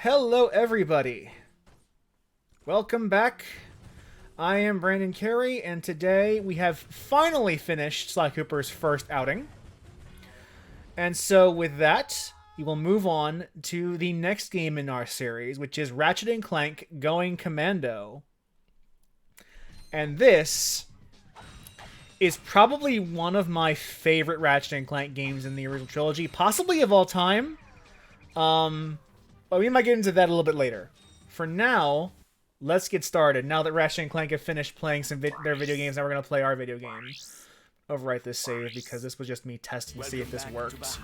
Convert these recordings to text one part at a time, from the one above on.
Hello everybody! Welcome back. I am Brandon Carey, and today we have finally finished Sly Cooper's first outing. And so with that, we will move on to the next game in our series, which is Ratchet and Clank Going Commando. And this is probably one of my favorite Ratchet and Clank games in the original trilogy, possibly of all time. But we might get into that a little bit later. For now, let's get started. Now that Ratchet and Clank have finished playing their video games, now we're going to play our video game. Overwrite this save because this was just me testing to see if this worked.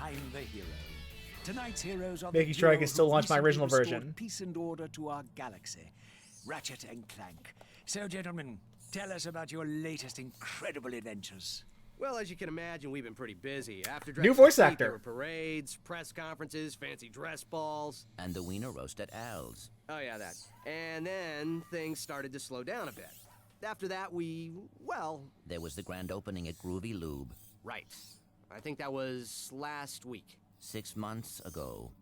Making sure I can still launch my original version. Peace and order to our galaxy. Ratchet and Clank. So, gentlemen, tell us about your latest incredible adventures. Well, as you can imagine, we've been pretty busy. After new voice actor. There were parades, press conferences, fancy dress balls. And the wiener roast at Al's. Oh, yeah, that. And then things started to slow down a bit. After that, well... There was the grand opening at Groovy Lube. Right. I think that was last week. 6 months ago.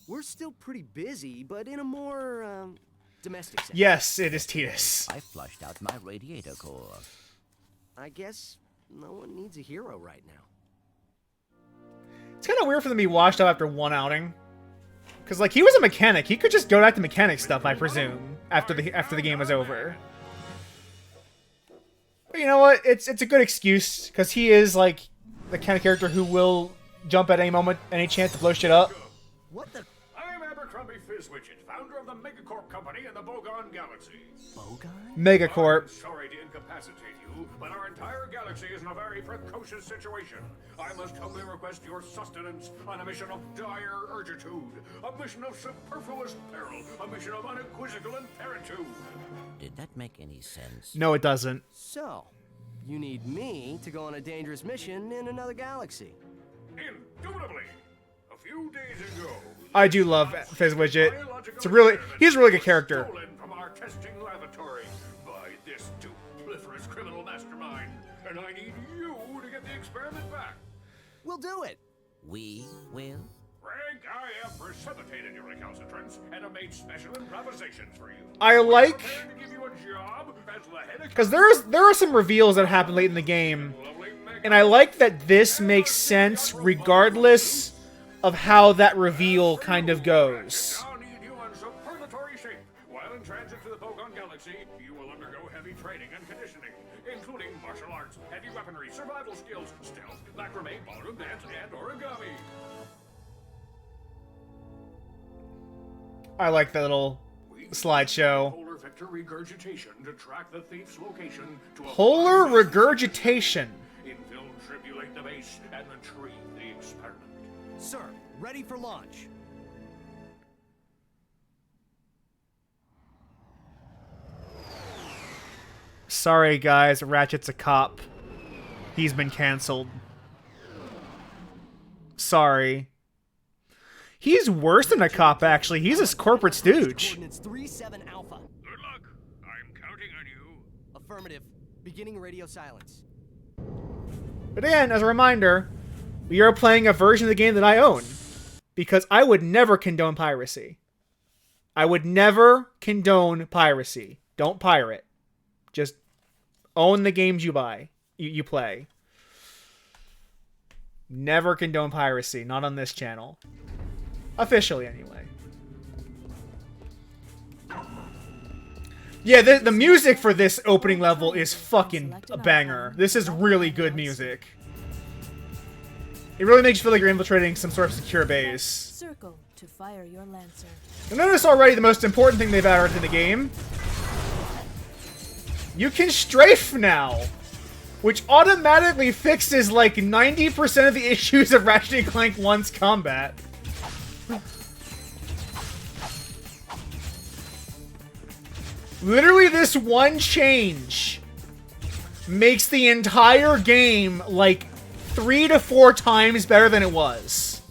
We're still pretty busy, but in a more, domestic sense. Yes, it is Titus. I flushed out my radiator core. I guess no one needs a hero right now. It's kind of weird for them to be washed up after one outing. Because, like, he was a mechanic. He could just go back to mechanic stuff, I presume, after the game was over. But you know what? It's a good excuse, because he is, like, the kind of character who will jump at any moment, any chance to blow shit up. What the... I'm Abercrombie Fizzwidget, founder of the Megacorp Company in the Bogon Galaxy. Bogon? Megacorp. I'm sorry to incapacitate you, but our entire galaxy is in a very precocious situation. I must humbly request your sustenance on a mission of dire urgitude, a mission of superfluous peril, a mission of unequivocal imperitude. Did that make any sense? No, it doesn't. So, you need me to go on a dangerous mission in another galaxy. Indubitably. A few days ago... I do love Fizzwidget. He's a really good character. Stolen from our testing laboratory by this dupliferous criminal mastermind, and I need you to get the experiment back. We'll do it. We will? Frank, I have precipitated your recalcitrance and have made special improvisations for you. I like... Prepared to give you a job as the head of... Because there are some reveals that happen late in the game, and I like that this makes sense regardless of how that reveal kind of goes. I'll need you in superlatory shape. While in transit to the Bogon Galaxy, you will undergo heavy training and conditioning, including martial arts, heavy weaponry, survival skills, stealth, macrame, ballroom dance, and origami. I like that little slideshow. Polar vector regurgitation to track the thief's location to a Polar regurgitation. infiltrate the base and retrieve the experiment. Sir, ready for launch. Sorry, guys. Ratchet's a cop. He's been canceled. Sorry. He's worse than a cop, actually. He's a corporate stooge. Coordinates 37 Alpha. Good luck. I'm counting on you. Affirmative. Beginning radio silence. But again, as a reminder, we are playing a version of the game that I own. Because I would never condone piracy. I would never condone piracy. Don't pirate. Just own the games you buy. You play. Never condone piracy. Not on this channel. Officially, anyway. Yeah, the music for this opening level is fucking a banger. This is really good music. It really makes you feel like you're infiltrating some sort of secure base. Circle to fire your lancer. You'll notice already the most important thing they've added to the game. You can strafe now, which automatically fixes like 90% of the issues of Ratchet and Clank 1's combat. Literally, this one change makes the entire game like 3 to 4 times better than it was.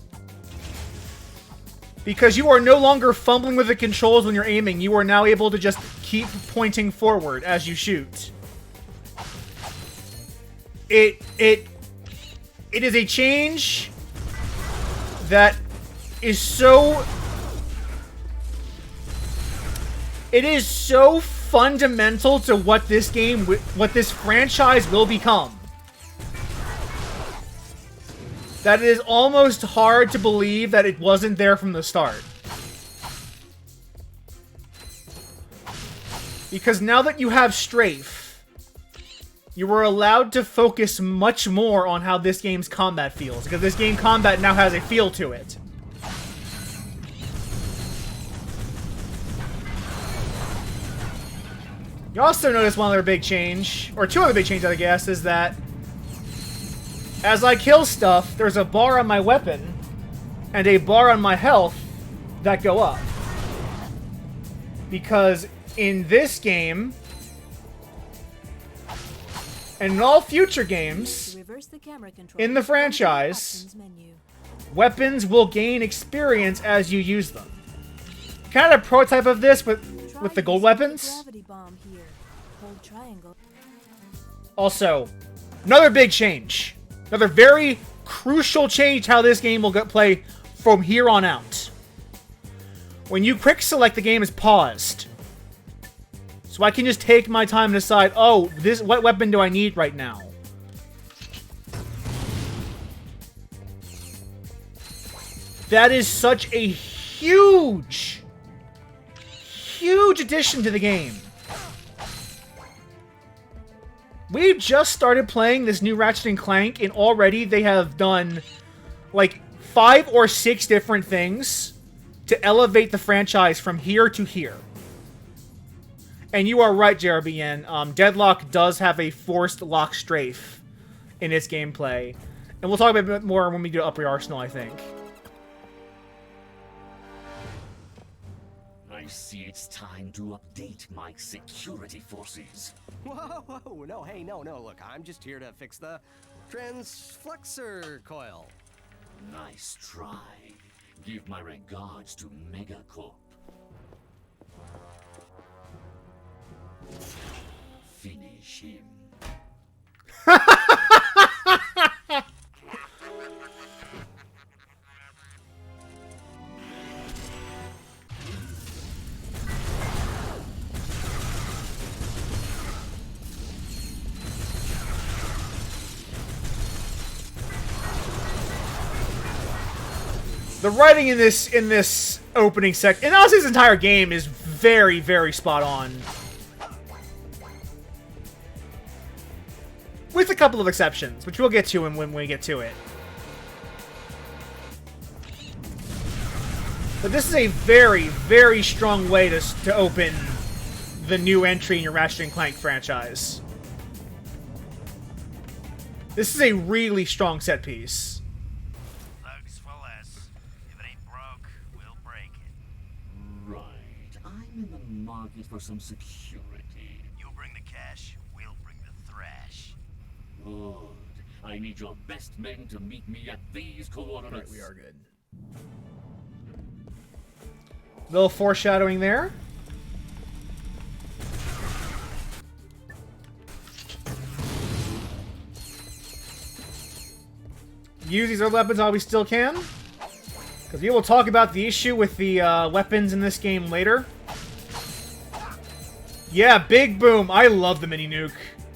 Because you are no longer fumbling with the controls when you're aiming. You are now able to just keep pointing forward as you shoot. It is a change that is so It is so fundamental to what this game, what this franchise will become, that it is almost hard to believe that it wasn't there from the start. Because now that you have Strafe, you are allowed to focus much more on how this game's combat feels. Because this game combat now has a feel to it. You also notice one other big change, or two other big changes I guess, is that as I kill stuff, there's a bar on my weapon and a bar on my health that go up. Because in this game, and in all future games in the franchise, weapons will gain experience as you use them. Kind of a prototype of this with the gold weapons. Also, another big change. Another very crucial change how this game will play from here on out. When you quick select, the game is paused. So I can just take my time and decide, oh, what weapon do I need right now? That is such a huge addition to the game. We've just started playing this new Ratchet and Clank, and already they have done like 5 or 6 different things to elevate the franchise from here to here. And you are right, JRBN. Deadlock does have a forced lock strafe in its gameplay. And we'll talk a bit more when we do Upper Arsenal, I think. I see it's time to update my security forces. Whoa, no, hey, no, look, I'm just here to fix the transflexor coil. Nice try. Give my regards to Megacorp. Finish him. The writing in this opening section, and honestly, this entire game is very, very spot on. With a couple of exceptions, which we'll get to when we get to it. But this is a very, very strong way to open the new entry in your Ratchet and Clank franchise. This is a really strong set piece. Thugs for less. If it ain't broke, we'll break it. Right. I'm in the market for some security. You bring the cash, we'll bring the thrash. Good. I need your best men to meet me at these coordinates. Right, we are good. Little foreshadowing there. Use these other weapons while we still can. Because we will talk about the issue with the weapons in this game later. Yeah, Big Boom. I love the mini nuke.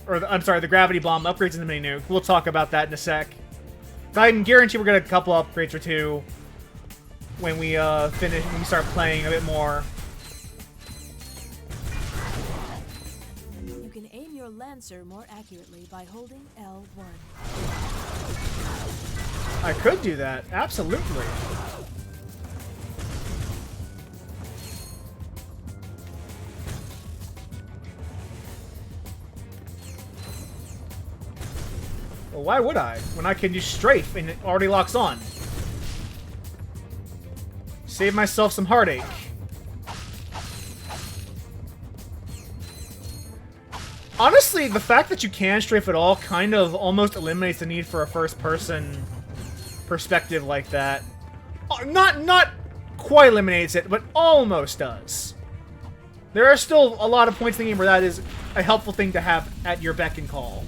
Or, I'm sorry, the gravity bomb upgrades in the mini nuke. We'll talk about that in a sec. I can guarantee we're going to get a couple upgrades or two when we when we start playing a bit more. You can aim your Lancer more accurately by holding L1. I could do that, absolutely. Well, why would I? When I can use strafe and it already locks on. Save myself some heartache. Honestly, the fact that you can strafe at all kind of almost eliminates the need for a first-person perspective like that. Not quite eliminates it, but almost does. There are still a lot of points in the game where that is a helpful thing to have at your beck and call.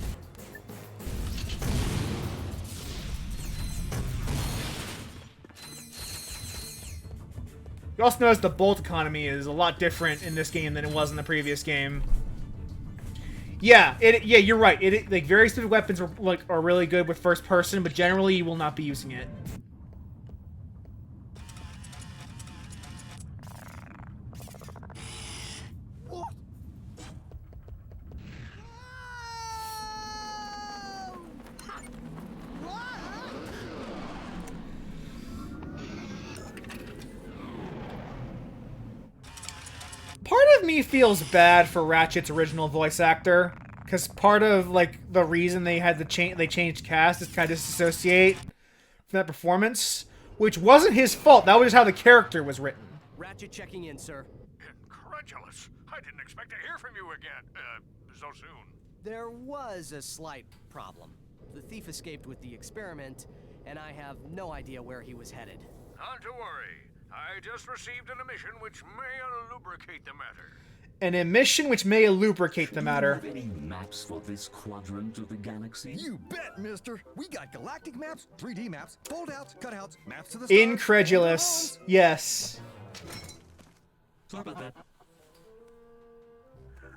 You also notice the bolt economy is a lot different in this game than it was in the previous game. Yeah, yeah, you're right. Like very specific weapons are really good with first person, but generally you will not be using it. Part of me feels bad for Ratchet's original voice actor, because part of like the reason they had to they changed cast is kind of disassociate from that performance, which wasn't his fault. That was just how the character was written. Ratchet checking in, sir. Incredulous. I didn't expect to hear from you again, so soon. There was a slight problem. The thief escaped with the experiment, and I have no idea where he was headed. Not to worry. I just received an emission which may lubricate the matter. An emission which may lubricate the matter. Do you have any maps for this quadrant of the galaxy? You bet, mister. We got galactic maps, 3D maps, fold-outs, cutouts, maps to the stars. Incredulous. Yes. Sorry about that.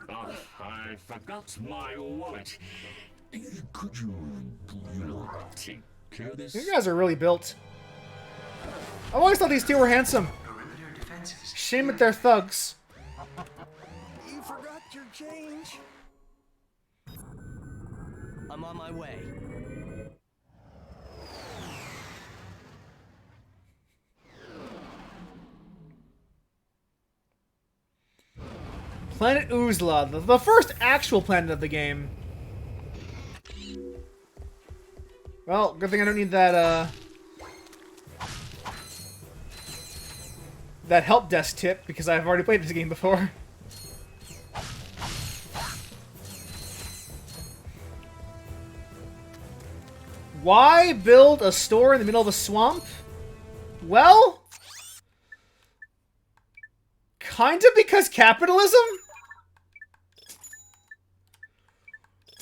Oh, I forgot my wallet. Could you take care of this? You guys are really built. I always thought these two were handsome. Shame that they're thugs. You forgot your change. I'm on my way. Planet Uzla, the first actual planet of the game. Well, good thing I don't need that, that help desk tip, because I've already played this game before. Why build a store in the middle of a swamp? Well, kind of because capitalism?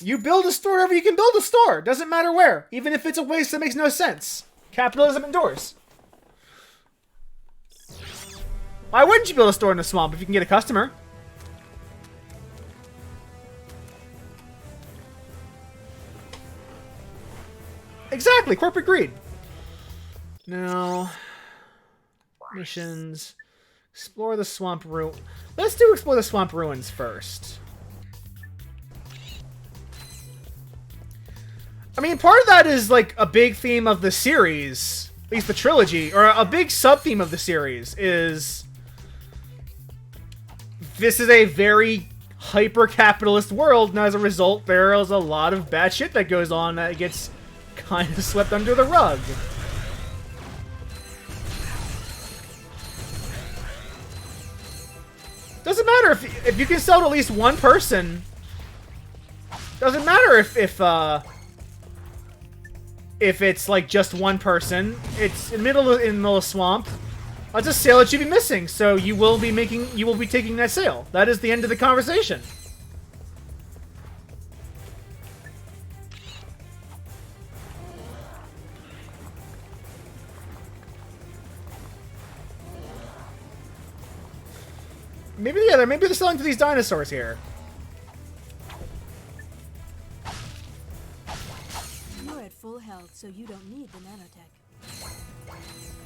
You build a store wherever you can build a store. Doesn't matter where. Even if it's a waste that makes no sense. Capitalism endures. Why wouldn't you build a store in a swamp if you can get a customer? Exactly, corporate greed. Now, missions. Explore the swamp ruin. Let's do explore the swamp ruins first. I mean, part of that is like a big theme of the series, at least the trilogy, or a big sub-theme of the series is this is a very hyper-capitalist world, and as a result, there is a lot of bad shit that goes on that gets kind of swept under the rug. Doesn't matter if you can sell to at least one person. Doesn't matter if it's like just one person. It's in the middle of a swamp. That's a sale that you'd be missing, so you will be taking that sale. That is the end of the conversation. Maybe they're selling to these dinosaurs here. You're at full health, so you don't need the nanotech.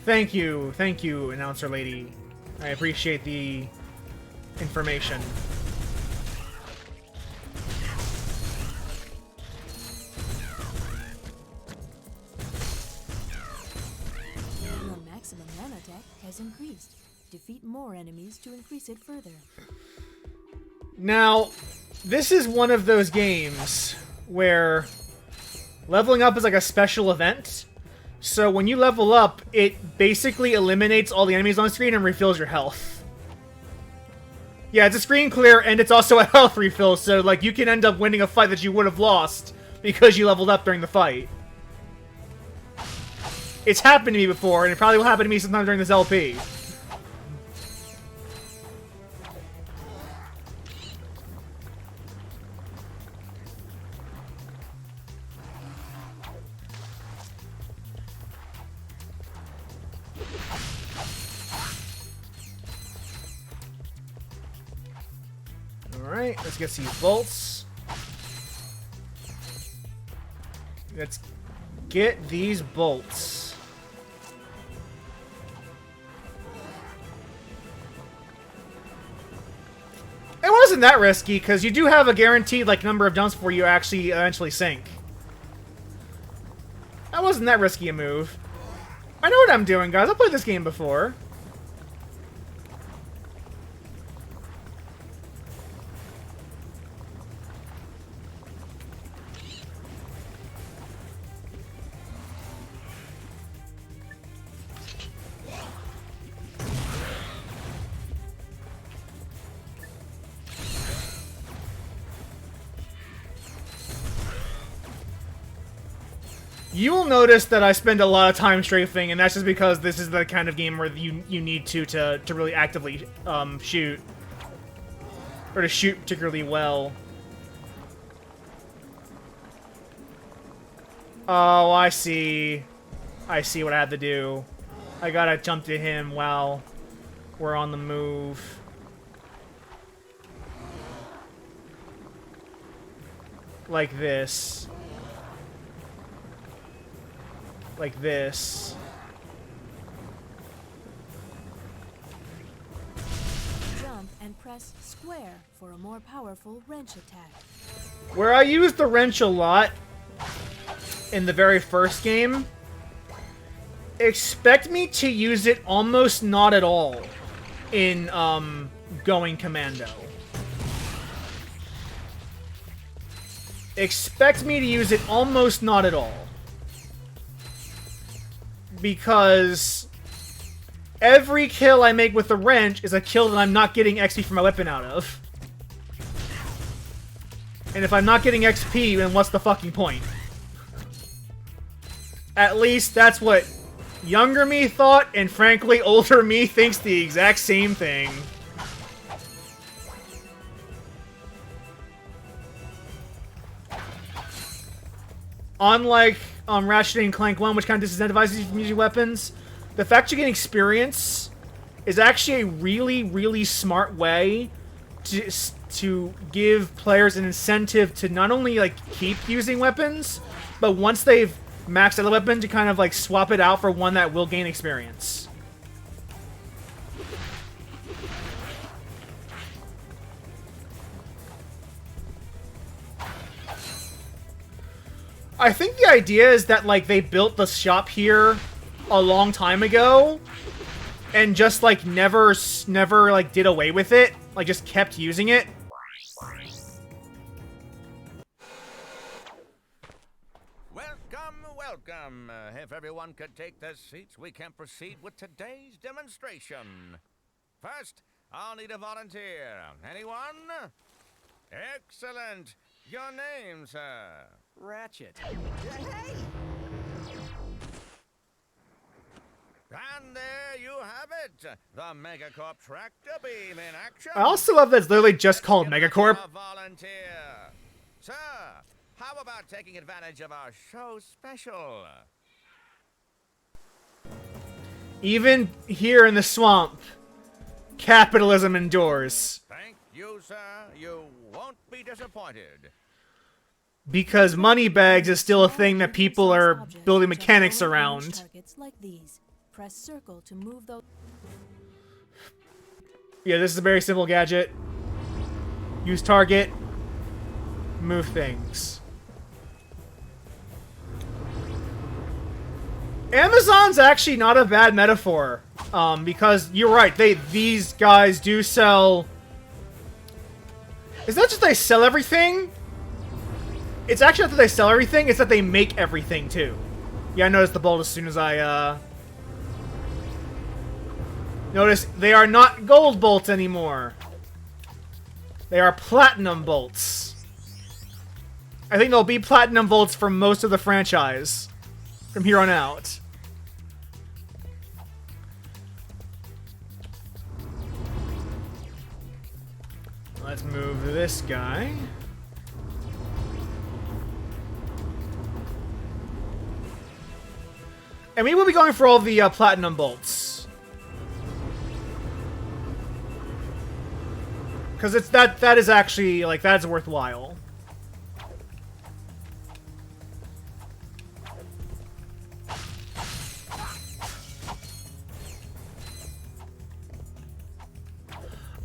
Thank you, announcer lady. I appreciate the information. Your maximum nanotech has increased. Defeat more enemies to increase it further. Now, this is one of those games where leveling up is like a special event. So when you level up, it basically eliminates all the enemies on screen and refills your health. Yeah, it's a screen clear, and it's also a health refill, so like you can end up winning a fight that you would have lost because you leveled up during the fight. It's happened to me before, and it probably will happen to me sometime during this LP. Alright, let's get these bolts. Let's get these bolts. It wasn't that risky, because you do have a guaranteed like number of jumps before you actually eventually sink. That wasn't that risky a move. I know what I'm doing, guys. I've played this game before. You will notice that I spend a lot of time strafing, and that's just because this is the kind of game where you need to really actively shoot. Or to shoot particularly well. Oh, I see. I see what I had to do. I gotta jump to him while we're on the move. Like this. Like this. Jump and press square for a more powerful wrench attack. Where I used the wrench a lot in the very first game, expect me to use it almost not at all in going Commando. Expect me to use it almost not at all. Because every kill I make with the wrench is a kill that I'm not getting XP for my weapon out of. And if I'm not getting XP, then what's the fucking point? At least that's what younger me thought, and frankly, older me thinks the exact same thing. Unlike Ratchet and Clank 1, which kind of disincentivizes you from using weapons, the fact you're getting experience is actually a really, really smart way to give players an incentive to not only like keep using weapons, but once they've maxed out the weapon, to kind of like swap it out for one that will gain experience. I think the idea is that, like, they built the shop here a long time ago and just, like, never, like, did away with it. Like, just kept using it. Welcome, welcome. If everyone could take their seats, we can proceed with today's demonstration. First, I'll need a volunteer. Anyone? Excellent. Your name, sir? Ratchet. Hey! And there you have it. The Megacorp tractor beam in action. I also love that it's literally just called Megacorp. Volunteer. Sir, how about taking advantage of our show special? Even here in the swamp, capitalism endures. Thank you, sir. You won't be disappointed. Because moneybags is still a thing that people are building mechanics around. Targets like these. Press circle to move those. Yeah, this is a very simple gadget. Use target, move things. Amazon's actually not a bad metaphor, because you're right. These guys do sell. It's not just they sell everything. It's actually not that they sell everything, it's that they make everything, too. Yeah, I noticed the bolt as soon as I, Notice, they are not gold bolts anymore. They are platinum bolts. I think they'll be platinum bolts for most of the franchise. From here on out. Let's move this guy. And we will be going for all the platinum bolts. Because it's that is actually, like, that's worthwhile.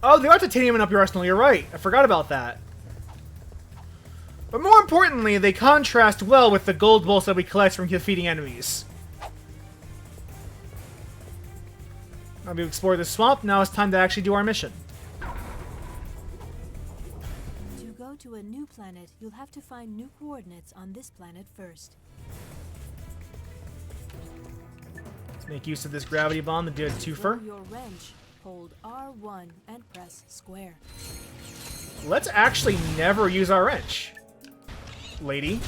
Oh, they got titanium in up your arsenal, you're right. I forgot about that. But more importantly, they contrast well with the gold bolts that we collect from defeating enemies. Now we've explored the swamp, now it's time to actually do our mission. To go to a new planet, you'll have to find new coordinates on this planet first. Let's make use of this gravity bomb to do a twofer. Throw your wrench. Hold R1 and press square. Let's actually never use our wrench, lady.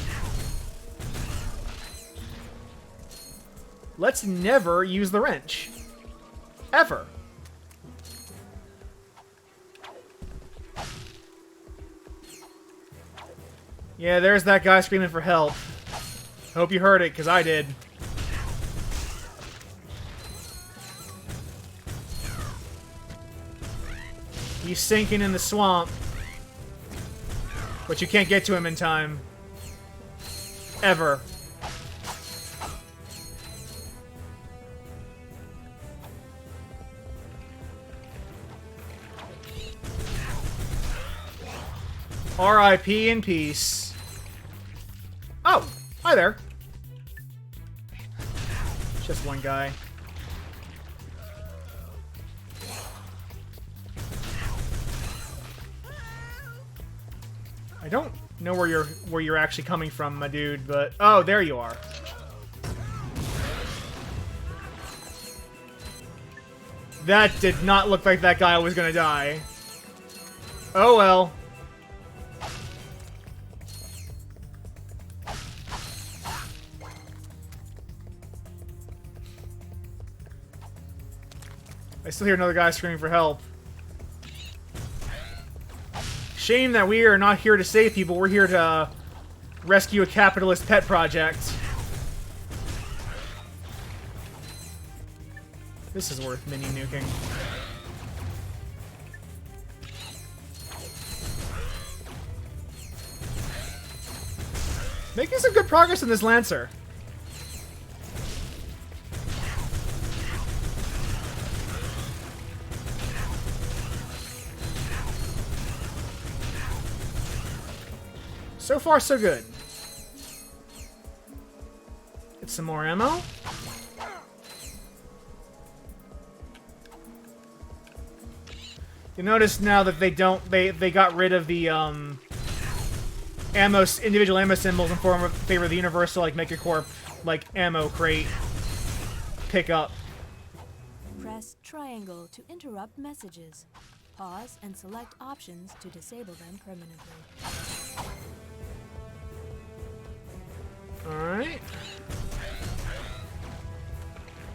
Let's never use the wrench. Ever. Yeah, there's that guy screaming for help. Hope you heard it, because I did. He's sinking in the swamp. But you can't get to him in time. Ever. R.I.P. in peace. Oh, hi there. Just one guy. I don't know where you're actually coming from, my dude, but oh, there you are. That did not look like that guy was gonna die. Oh well. I still hear another guy screaming for help. Shame that we are not here to save people. We're here to rescue a capitalist pet project. This is worth mini nuking. Making some good progress in this Lancer. So far, so good. Get some more ammo. You notice now that they got rid of the individual ammo symbols in favor of the universal, like Megacorp, like ammo crate pickup. Press triangle to interrupt messages. Pause and select options to disable them permanently. Alright.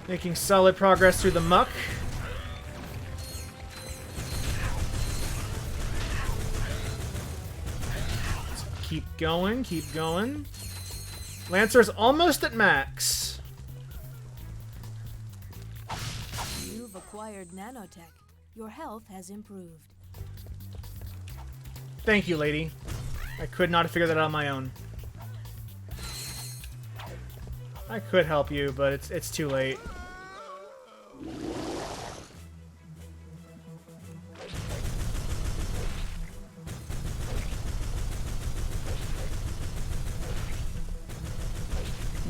Making solid progress through the muck. Keep going, keep going. Lancer's almost at max. You've acquired nanotech. Your health has improved. Thank you, lady. I could not have figured that out on my own. I could help you, but it's too late.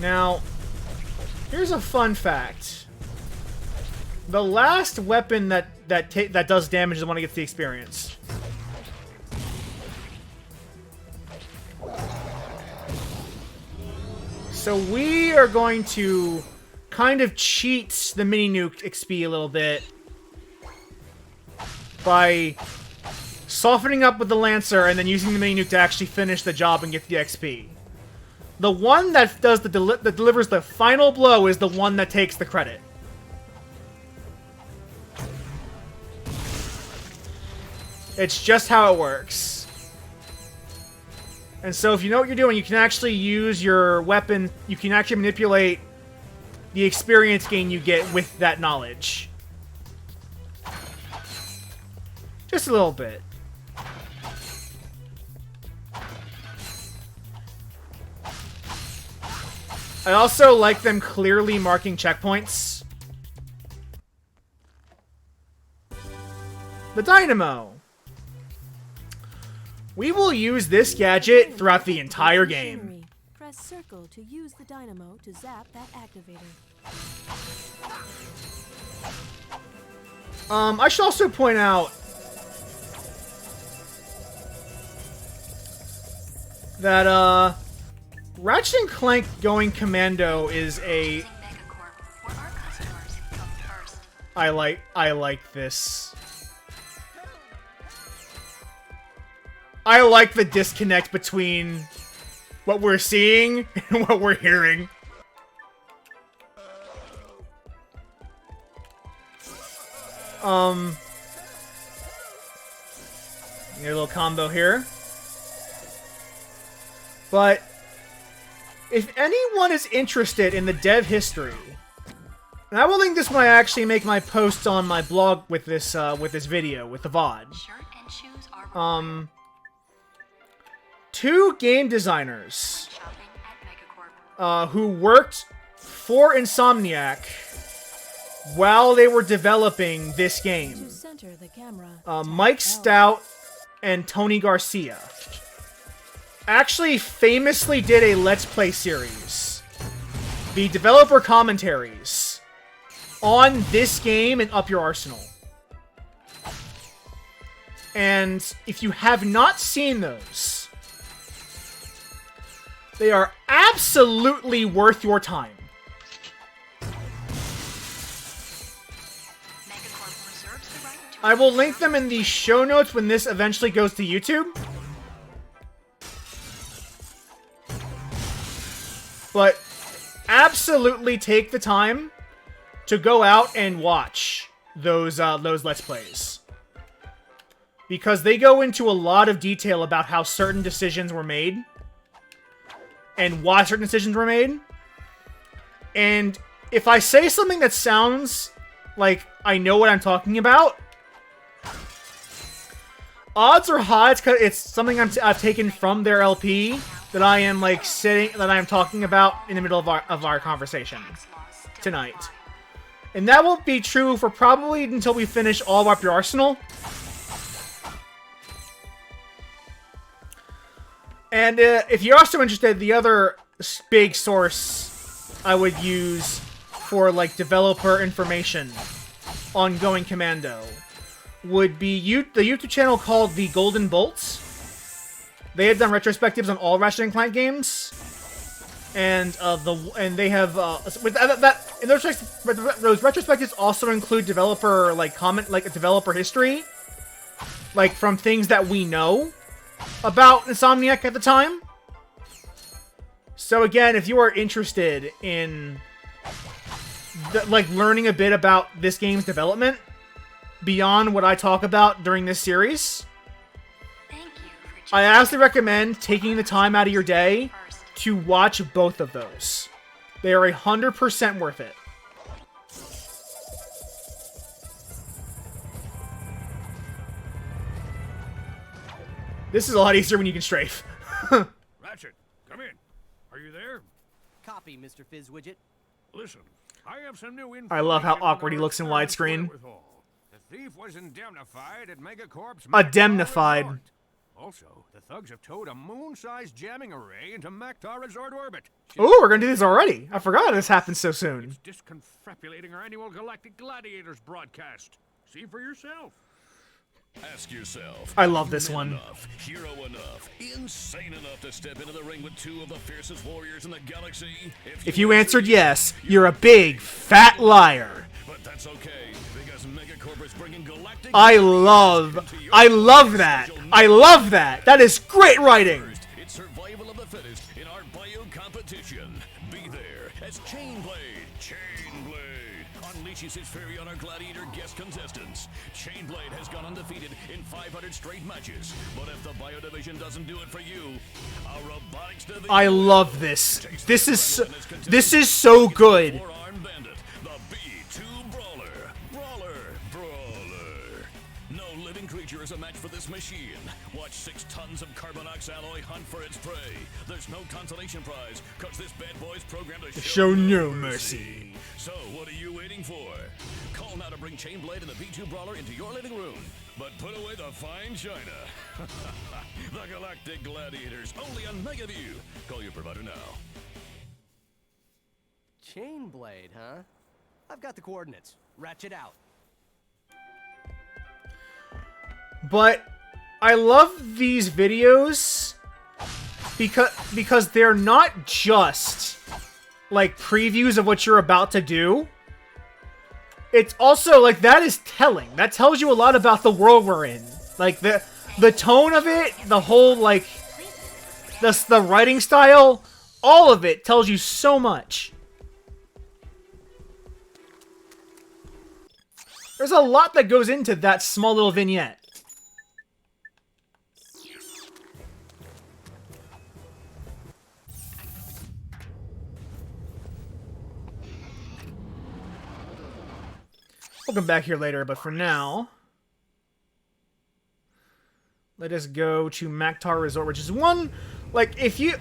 Now, here's a fun fact. The last weapon that does damage is the one that gets the experience. So we are going to kind of cheat the mini-nuke XP a little bit by softening up with the Lancer and then using the mini-nuke to actually finish the job and get the XP. The one that does that delivers the final blow is the one that takes the credit. It's just how it works. And so if you know what you're doing, you can actually use your weapon, you can actually manipulate the experience gain you get with that knowledge. Just a little bit. I also like them clearly marking checkpoints. The dynamo. We will use this gadget throughout the entire game. Press circle to use the dynamo to zap that activator. I should also point out that, Ratchet and Clank going Commando is a... I like this. I like the disconnect between what we're seeing and what we're hearing. Get a little combo here. But if anyone is interested in the dev history, and I will link this when I actually make my posts on my blog with this video, with the VOD. Two game designers who worked for Insomniac while they were developing this game. Mike Stout and Tony Garcia actually famously did a Let's Play series, the developer commentaries, on this game and Up Your Arsenal. And if you have not seen those, they are absolutely worth your time. I will link them in the show notes when this eventually goes to YouTube. But absolutely take the time to go out and watch those Let's Plays. Because they go into a lot of detail about how certain decisions were made. And why certain decisions were made. And if I say something that sounds like I know what I'm talking about, odds are high it's something I've taken from their LP that I am talking about in the middle of our conversation tonight. And that won't be true for probably until we finish all of Up Your Arsenal. And if you're also interested, the other big source I would use for like developer information on Going Commando would be the YouTube channel called The Golden Bolts. They have done retrospectives on all Ratchet and Clank games, and they have those retrospectives also include developer developer history, like from things that we know about Insomniac at the time. So again, if you are interested in learning a bit about this game's development beyond what I talk about during this series, I absolutely recommend taking the time out of your day to watch both of those. They are 100% worth it. This is a lot easier when you can strafe. Ratchet, come in. Are you there? Copy, Mr. Fizz Widget. Listen, I have some new info. I love how awkward he looks in widescreen. The thief was indemnified at Megacorp's Indemnified. Also, the thugs have towed a moon-sized jamming array into Maktar Resort orbit. Oh, we're gonna do this already. I forgot this happened so soon. It's disconfabulating our annual Galactic Gladiators broadcast. See for yourself. Ask yourself. I love this one. Enough, hero enough, insane enough to step into the ring with two of the fiercest warriors in the galaxy? If you answered yes, you're a big, fat liar. But that's okay, because Megacorp is bringing galactic... I love that. I love that. That is great writing. It's survival of the fittest in our bio competition. Be there as Chainblade. Chainblade unleashes his fury on our gladiator guest contestants. Chainblade has gone undefeated in 500 straight matches. But if the bio division doesn't do it for you, our robotics division... I love this. This is so good. The B2 Brawler. Brawler. No No living creature is a match for this machine. Watch 6 tons of Carbonox alloy hunt for its prey. There's no consolation prize, cause this bad boy's programmed to Show no mercy. So, what are you waiting for? Call now to bring Chainblade and the V2 Brawler into your living room. But put away the fine china. The Galactic Gladiators, only on Megaview. Call your provider now. Chainblade, huh? I've got the coordinates. Ratchet out. But I love these videos because they're not just like previews of what you're about to do. It's also like that is telling. That tells you a lot about the world we're in. Like the tone of it, the whole like the writing style, all of it tells you so much. There's a lot that goes into that small little vignette. We'll come back here later, but for now, let us go to Maktar Resort, which is one, like, if you,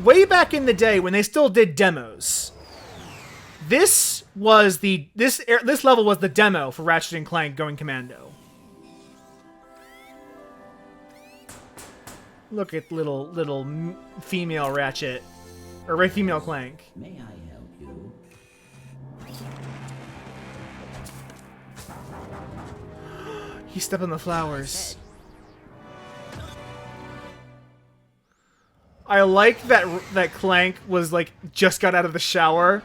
way back in the day when they still did demos, this was this level was the demo for Ratchet and Clank Going Commando. Look at little female Ratchet, or female Clank. May I help you? He stepped on the flowers. I like that Clank was like just got out of the shower.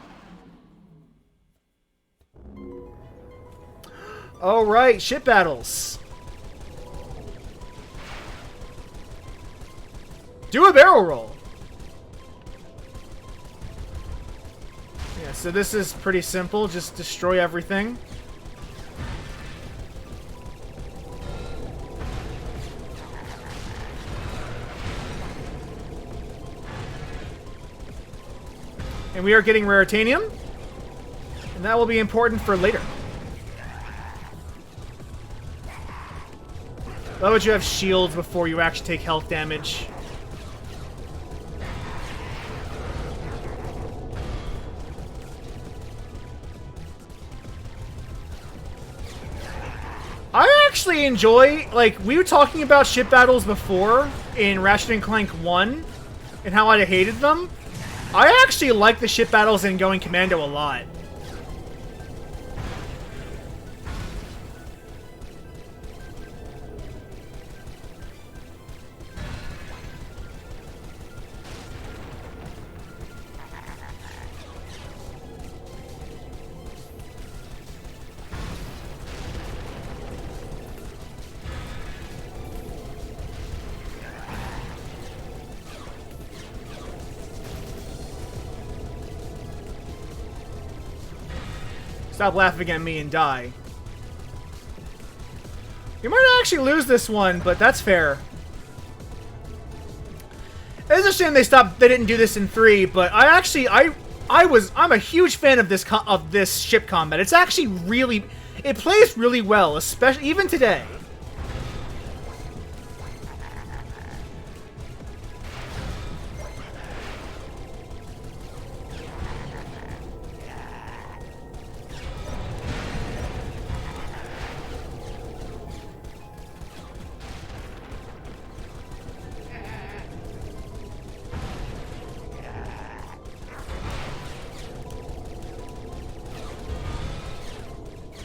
All right, ship battles. Do a barrel roll. Yeah, so this is pretty simple. Just destroy everything. And we are getting Raritanium. And that will be important for later. Why would you have shields before you actually take health damage? I actually enjoy, like, we were talking about ship battles before in Ratchet and Clank 1 and how I hated them. I actually like the ship battles in Going Commando a lot. Stop laughing at me and die. You might actually lose this one, but that's fair. It's a shame they didn't do this in 3, but I'm a huge fan of this ship combat. It's actually it plays really well, especially even today.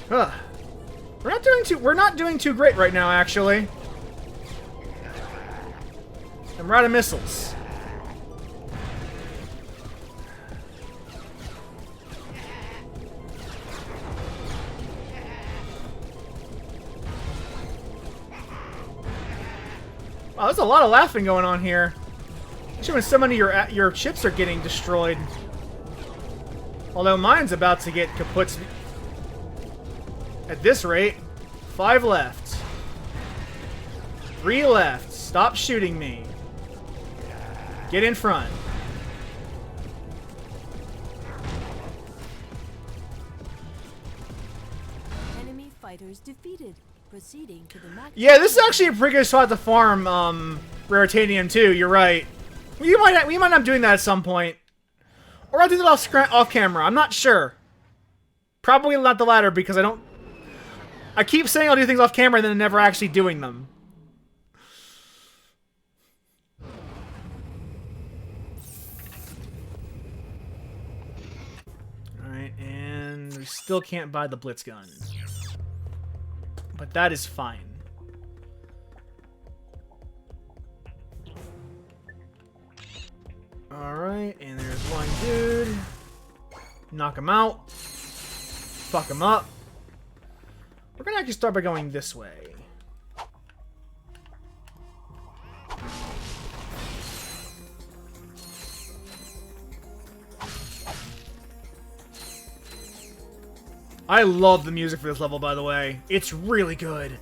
Huh. We're not doing too great right now, actually. I'm out of missiles. Wow, there's a lot of laughing going on here. Especially when so many of your ships are getting destroyed. Although mine's about to get kaput. At this rate, 5 left. 3 left. Stop shooting me. Get in front. Enemy fighters defeated. Proceeding to the Maktar Yeah, this is actually a pretty good spot to farm Raritanium too. You're right. We might end up doing that at some point, or I'll do that off camera. I'm not sure. Probably not the latter because I don't. I keep saying I'll do things off camera and then never actually doing them. Alright, and we still can't buy the Blitz Gun. But that is fine. Alright, and there's one dude. Knock him out. Fuck him up. We're gonna actually start by going this way. I love the music for this level, by the way. It's really good.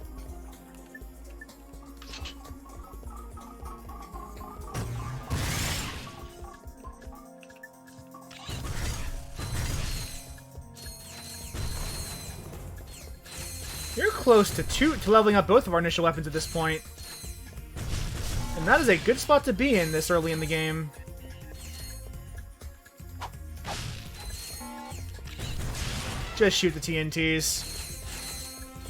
You're close to leveling up both of our initial weapons at this point. And that is a good spot to be in this early in the game. Just shoot the TNTs.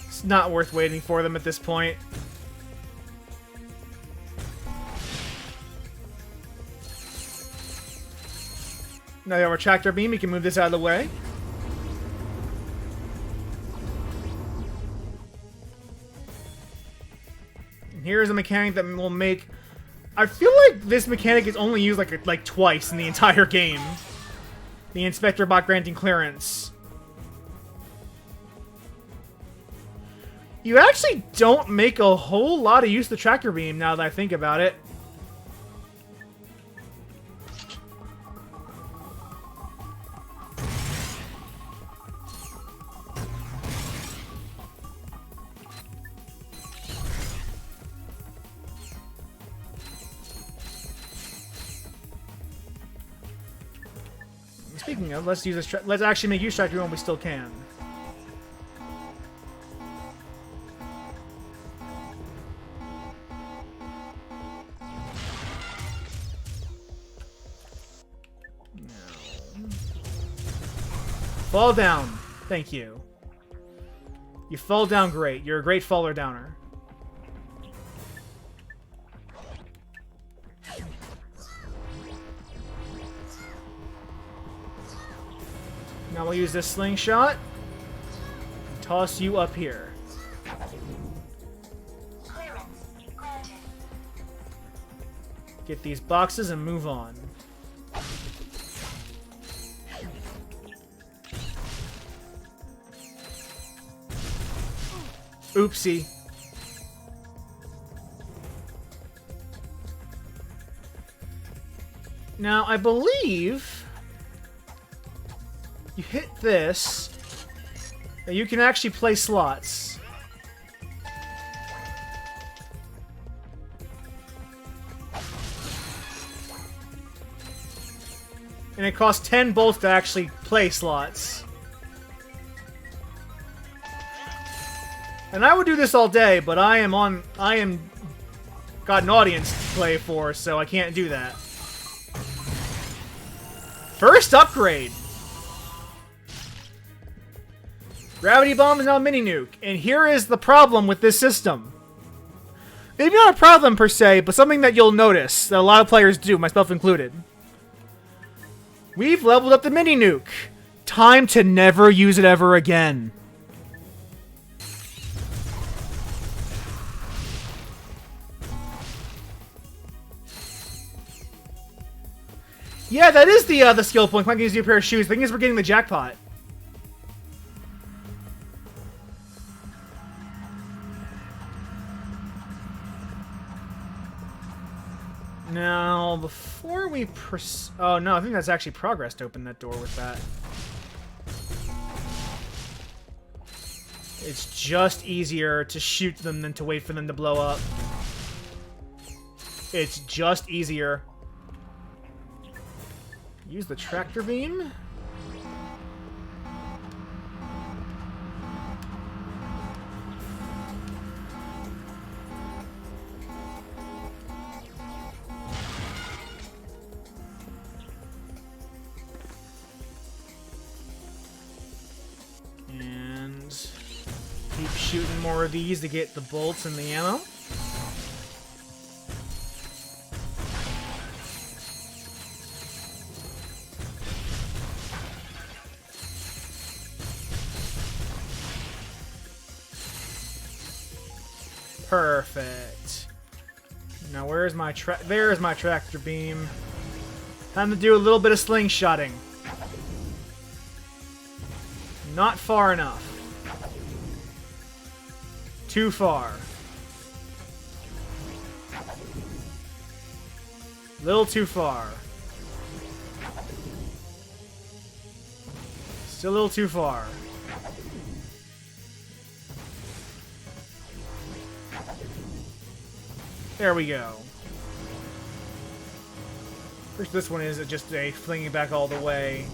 It's not worth waiting for them at this point. Now we have our tractor beam, we can move this out of the way. And here's a mechanic that will make... I feel like this mechanic is only used like twice in the entire game. The Inspector Bot granting clearance. You actually don't make a whole lot of use of the tractor beam now that I think about it. Speaking of, let's use this. Let's actually make use of tractor when we still can. Fall down. Thank you. You fall down great. You're a great faller downer. Now we'll use this slingshot. And toss you up here. Get these boxes and move on. Oopsie. Now, I believe you hit this, and you can actually play slots. And it costs 10 bolts to actually play slots. And I would do this all day, but I am got an audience to play for, so I can't do that. First upgrade. Gravity bomb is now a mini nuke, and here is the problem with this system. Maybe not a problem per se, but something that you'll notice that a lot of players do, myself included. We've leveled up the mini nuke. Time to never use it ever again. Yeah, that is the skill point. Clank gives you a pair of shoes. The thing is, we're getting the jackpot. Now, before we oh no, I think that's actually progress to open that door with that. It's just easier to shoot them than to wait for them to blow up. It's just easier. Use the tractor beam. shooting more of these to get the bolts and the ammo. Perfect. Now where's my there's my tractor beam. Time to do a little bit of slingshotting. Not far enough. Too far. Little too far. Still a little too far. There we go. First, this one is just a flinging back all the way.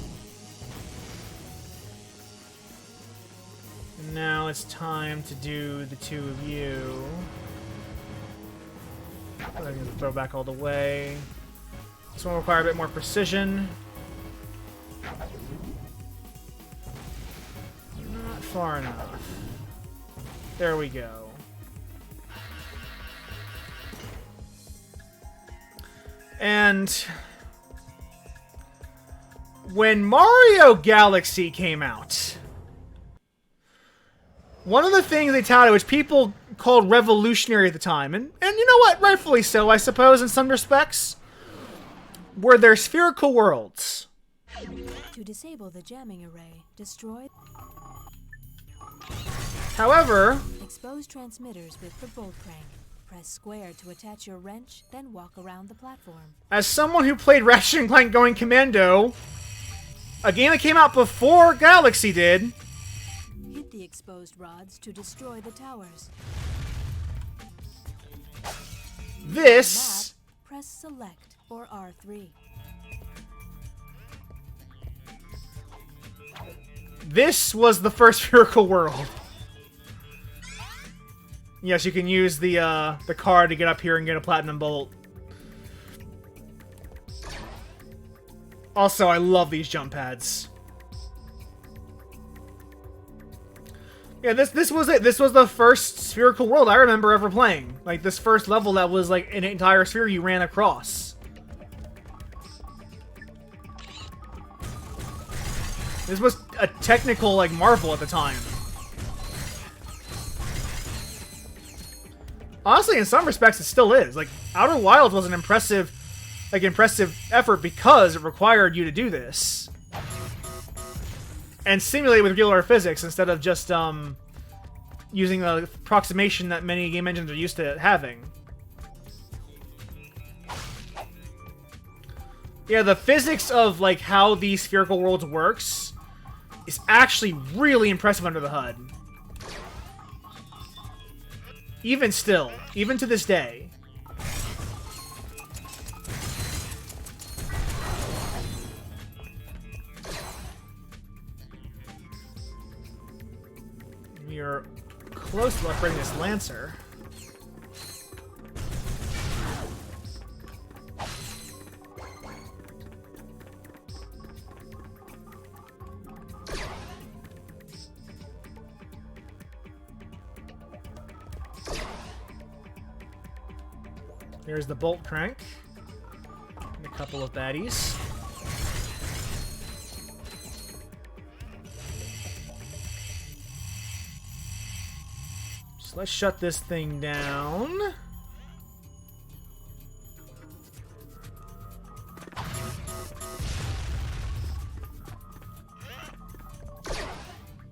And now it's time to do the two of you. I'm going to throw back all the way. This one will require a bit more precision. Not far enough. There we go. And when Mario Galaxy came out, one of the things they touted, which people called revolutionary at the time, and you know what, rightfully so, I suppose, in some respects, were their spherical worlds. To disable the jamming array, destroy... However... Expose transmitters with the bolt crank. Press square to attach your wrench, then walk around the platform. As someone who played Ratchet and Clank going Commando, a game that came out before Galaxy did... Hit the exposed rods to destroy the towers. This... Map, press select or R3. This was the first spherical world. Yes, you can use the car to get up here and get a platinum bolt. Also, I love these jump pads. Yeah, this was it. This was the first spherical world I remember ever playing. Like, this first level that was like an entire sphere you ran across. This was a technical, like, marvel at the time. Honestly, in some respects, it still is. Like, Outer Wilds was an impressive effort because it required you to do this. And simulate with real-world physics instead of just, using the approximation that many game engines are used to having. Yeah, the physics of, like, how these spherical worlds works is actually really impressive under the HUD. Even still, even to this day. We are close to upgrading this Lancer. Here's the bolt crank. And a couple of baddies. So let's shut this thing down.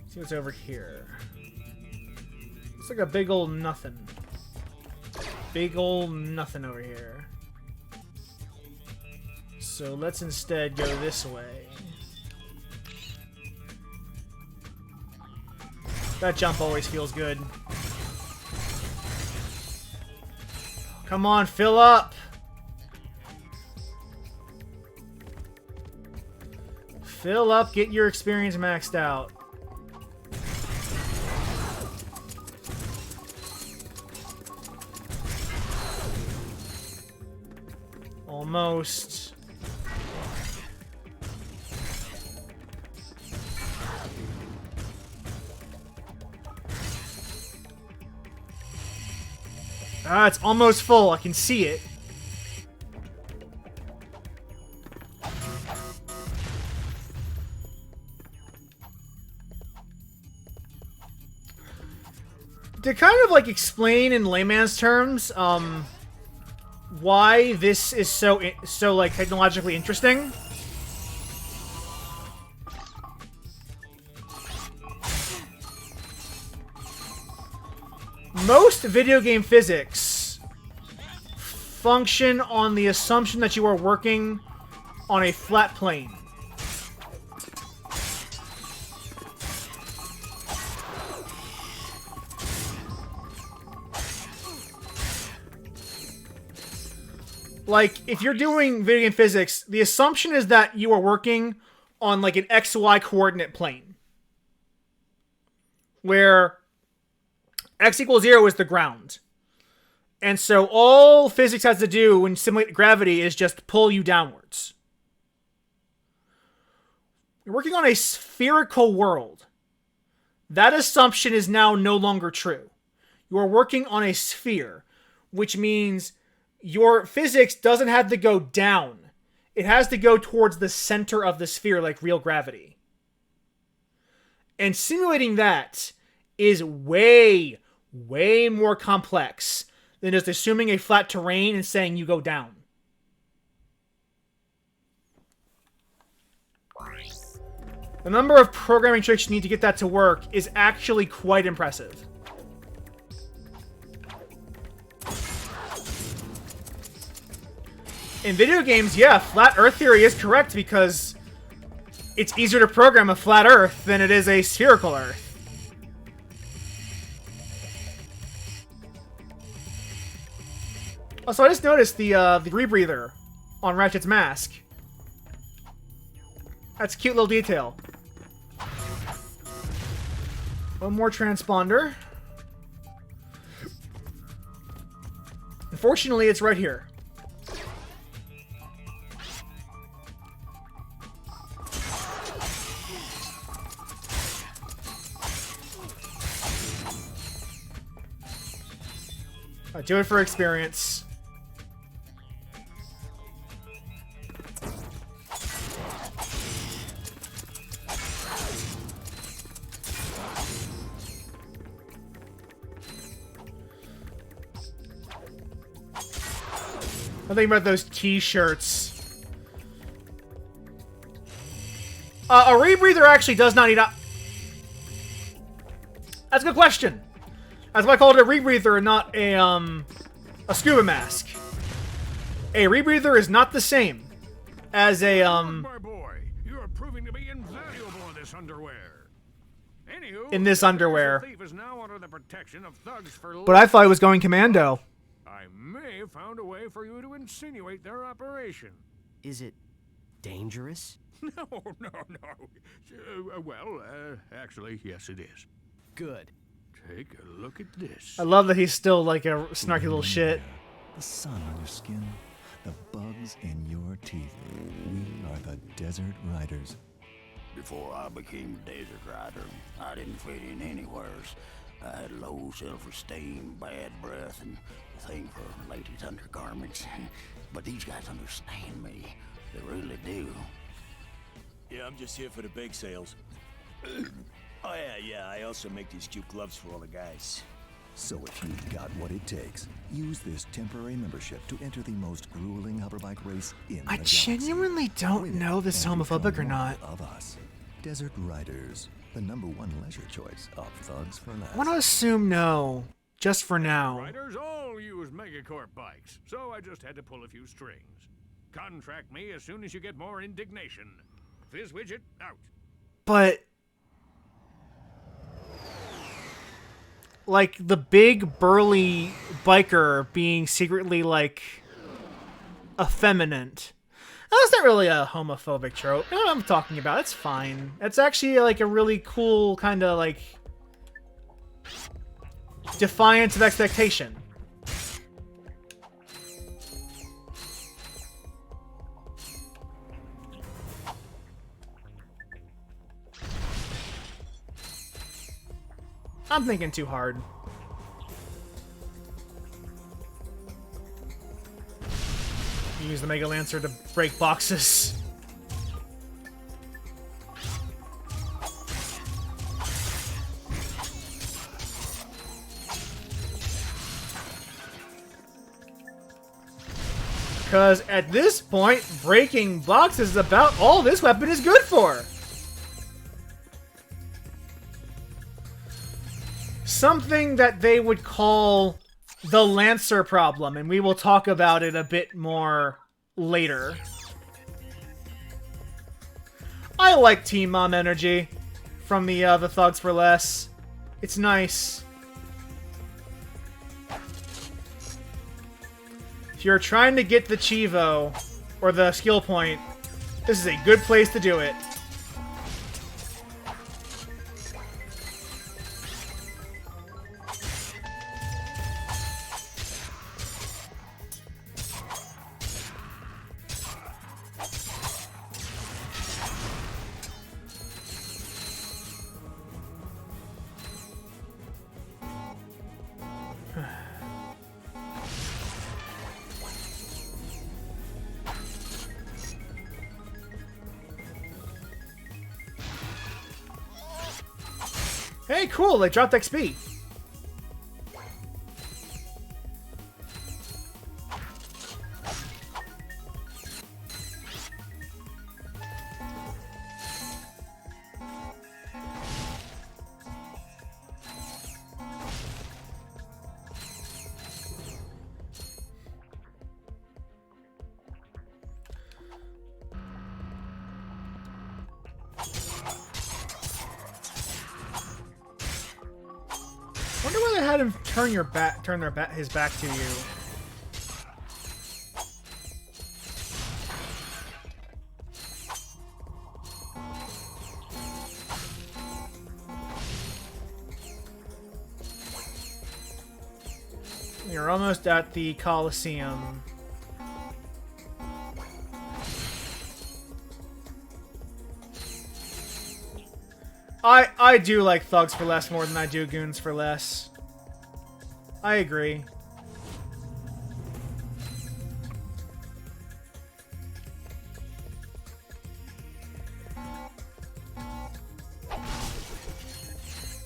See what's over here. Looks like a big old nothing. Big old nothing over here. So let's instead go this way. That jump always feels good. Come on, fill up! Fill up, get your experience maxed out. Almost. Ah, it's almost full. I can see it. To kind of like explain in layman's terms, why this is so like technologically interesting. Most video game physics function on the assumption that you are working on a flat plane. Like, if you're doing video game physics, the assumption is that you are working on, like, an XY coordinate plane. Where x equals 0 is the ground. And so all physics has to do when simulate gravity is just pull you downwards. You're working on a spherical world. That assumption is now no longer true. You are working on a sphere, which means your physics doesn't have to go down. It has to go towards the center of the sphere like real gravity. And simulating that is way more complex than just assuming a flat terrain and saying you go down. The number of programming tricks you need to get that to work is actually quite impressive. In video games, yeah, flat Earth theory is correct because it's easier to program a flat Earth than it is a spherical Earth. Also, I just noticed the rebreather on Ratchet's mask. That's a cute little detail. One more transponder. Unfortunately, it's right here. I do it for experience. I'm thinking about those t-shirts. A rebreather actually does not need a... That's a good question. That's why I called it a rebreather and not a scuba mask. A rebreather is not the same as a My boy, you are proving to be invaluable in this underwear. Anywho, in this underwear. the thief is now under the protection of thugs for But I thought he was going Commando. I may have found a way for you to insinuate their operation. Is it dangerous? No. Actually, yes, it is. Good. Take a look at this. I love that he's still like a snarky little shit. The sun on your skin, the bugs in your teeth. We are the Desert Riders. Before I became a desert rider, I didn't fit in anywheres. I had low self-esteem, bad breath, and a thing for ladies' undergarments. But these guys understand me. They really do. Yeah, I'm just here for the bake sales. Oh yeah, I also make these cute gloves for all the guys. So if you've got what it takes, use this temporary membership to enter the most grueling hoverbike race in the galaxy. Genuinely don't know if this is homophobic or not. Of us, Desert Riders, the #1 leisure choice of thugs for less. I want to assume no, just for now. Riders all use Megacorp bikes, so I just had to pull a few strings. Contract me as soon as you get more indignation. Fizz widget out. But like the big burly biker being secretly like effeminate. That's not really a homophobic trope. You know what I'm talking about. It's fine. It's actually like a really cool kind of like defiance of expectation. I'm thinking too hard. Use the Mega Lancer to break boxes. Because at this point, breaking boxes is about all this weapon is good for. Something that they would call the Lancer problem, and we will talk about it a bit more later. I like Team Mom energy from the Thugs for Less. It's nice. If you're trying to get the Chivo, or the skill point, this is a good place to do it. Hey, cool, they dropped XP. Wonder why they had him turn his back to you. You're almost at the Coliseum. I do like Thugs for Less more than I do Goons for Less. I agree.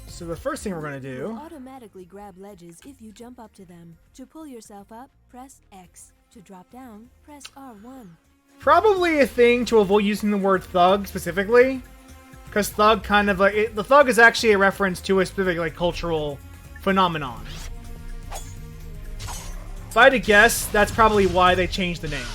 So the first thing we're going to do... You'll automatically grab ledges if you jump up to them. To pull yourself up, press X. To drop down, press R1. Probably a thing to avoid using the word thug specifically. Because thug kind of like... the thug is actually a reference to a specific like cultural phenomenon. If I had to guess, that's probably why they changed the name.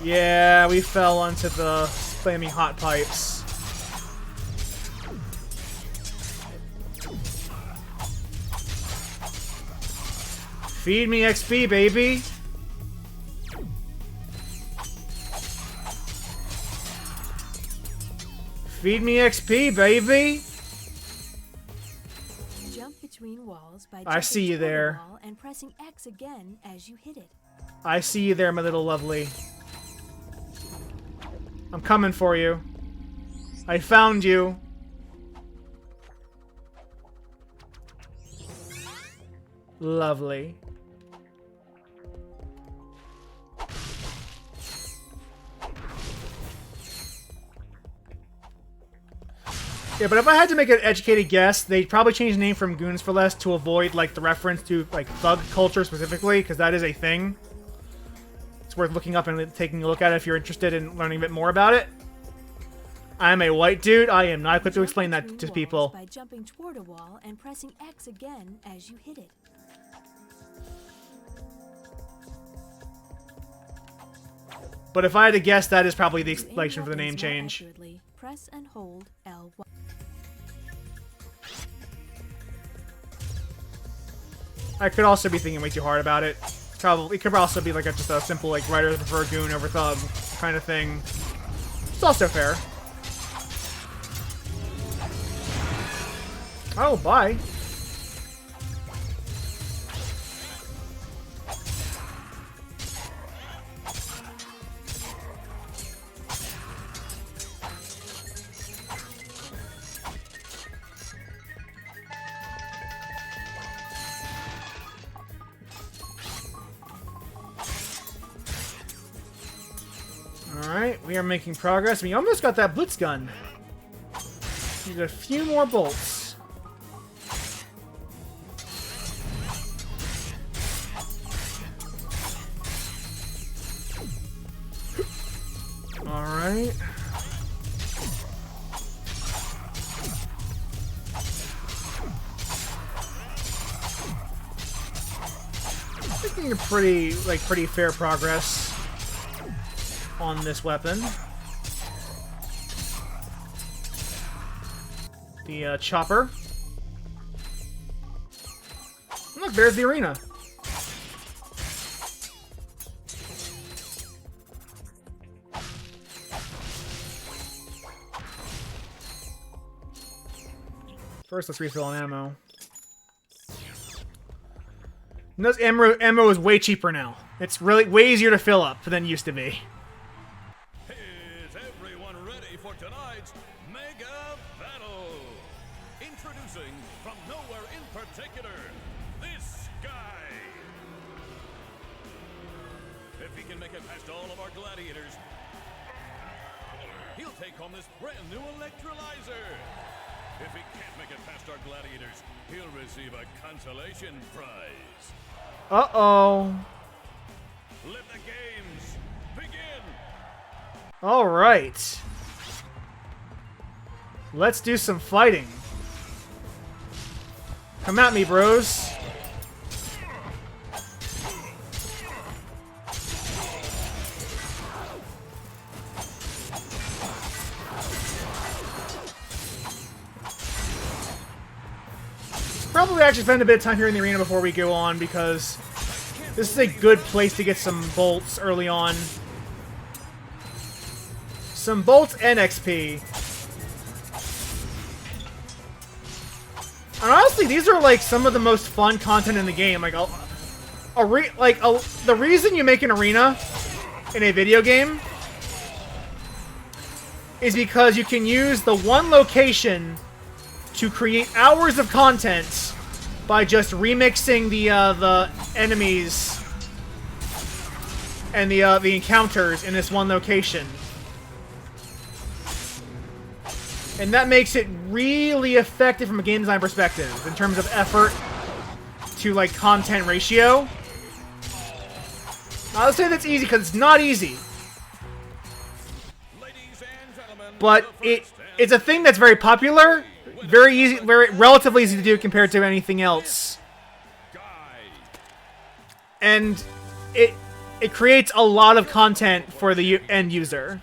Yeah, we fell onto the flaming hot pipes. Feed me XP, baby! Feed me XP, baby! Jump between walls by I see you there. The wall and pressing X again as you hit it. I see you there, my little lovely. I'm coming for you. I found you. Lovely. Yeah, but if I had to make an educated guess, they'd probably change the name from Goons for Less to avoid, like, the reference to, like, thug culture specifically, because that is a thing. It's worth looking up and taking a look at it if you're interested in learning a bit more about it. I'm a white dude. I am not equipped to explain that to people. By jumping toward a wall and pressing X again as you hit it. But if I had to guess, that is probably the explanation for the name change. Press and hold L1. I could also be thinking way too hard about it. Probably, it could also be like just a simple like writers prefer goon over thug kind of thing. It's also fair. Oh, bye. Alright, we are making progress. We almost got that Blitz Gun. Need a few more bolts. Alright. Making a pretty fair progress on this weapon. The chopper. Look, there's the arena. First, let's refill on ammo. And this ammo is way cheaper now. It's really way easier to fill up than it used to be. Is everyone ready for tonight's mega battle? Introducing from nowhere in particular, this guy. If he can make it past all of our gladiators, he'll take home this brand new electrolyzer. If he can't make it past our gladiators, he'll receive a consolation prize. Uh-oh. Let the games begin. All right. Let's do some fighting. Come at me, bros. Probably actually spend a bit of time here in the arena before we go on, because this is a good place to get some bolts early on. Some bolts and XP. And honestly, these are like some of the most fun content in the game. Like, the reason you make an arena in a video game is because you can use the one location to create hours of content by just remixing the enemies and the encounters in this one location. And that makes it really effective from a game design perspective in terms of effort to like content ratio. I'll say that's easy because it's not easy. But it's a thing that's very popular. Very easy, relatively easy to do compared to anything else. And it creates a lot of content for the end user.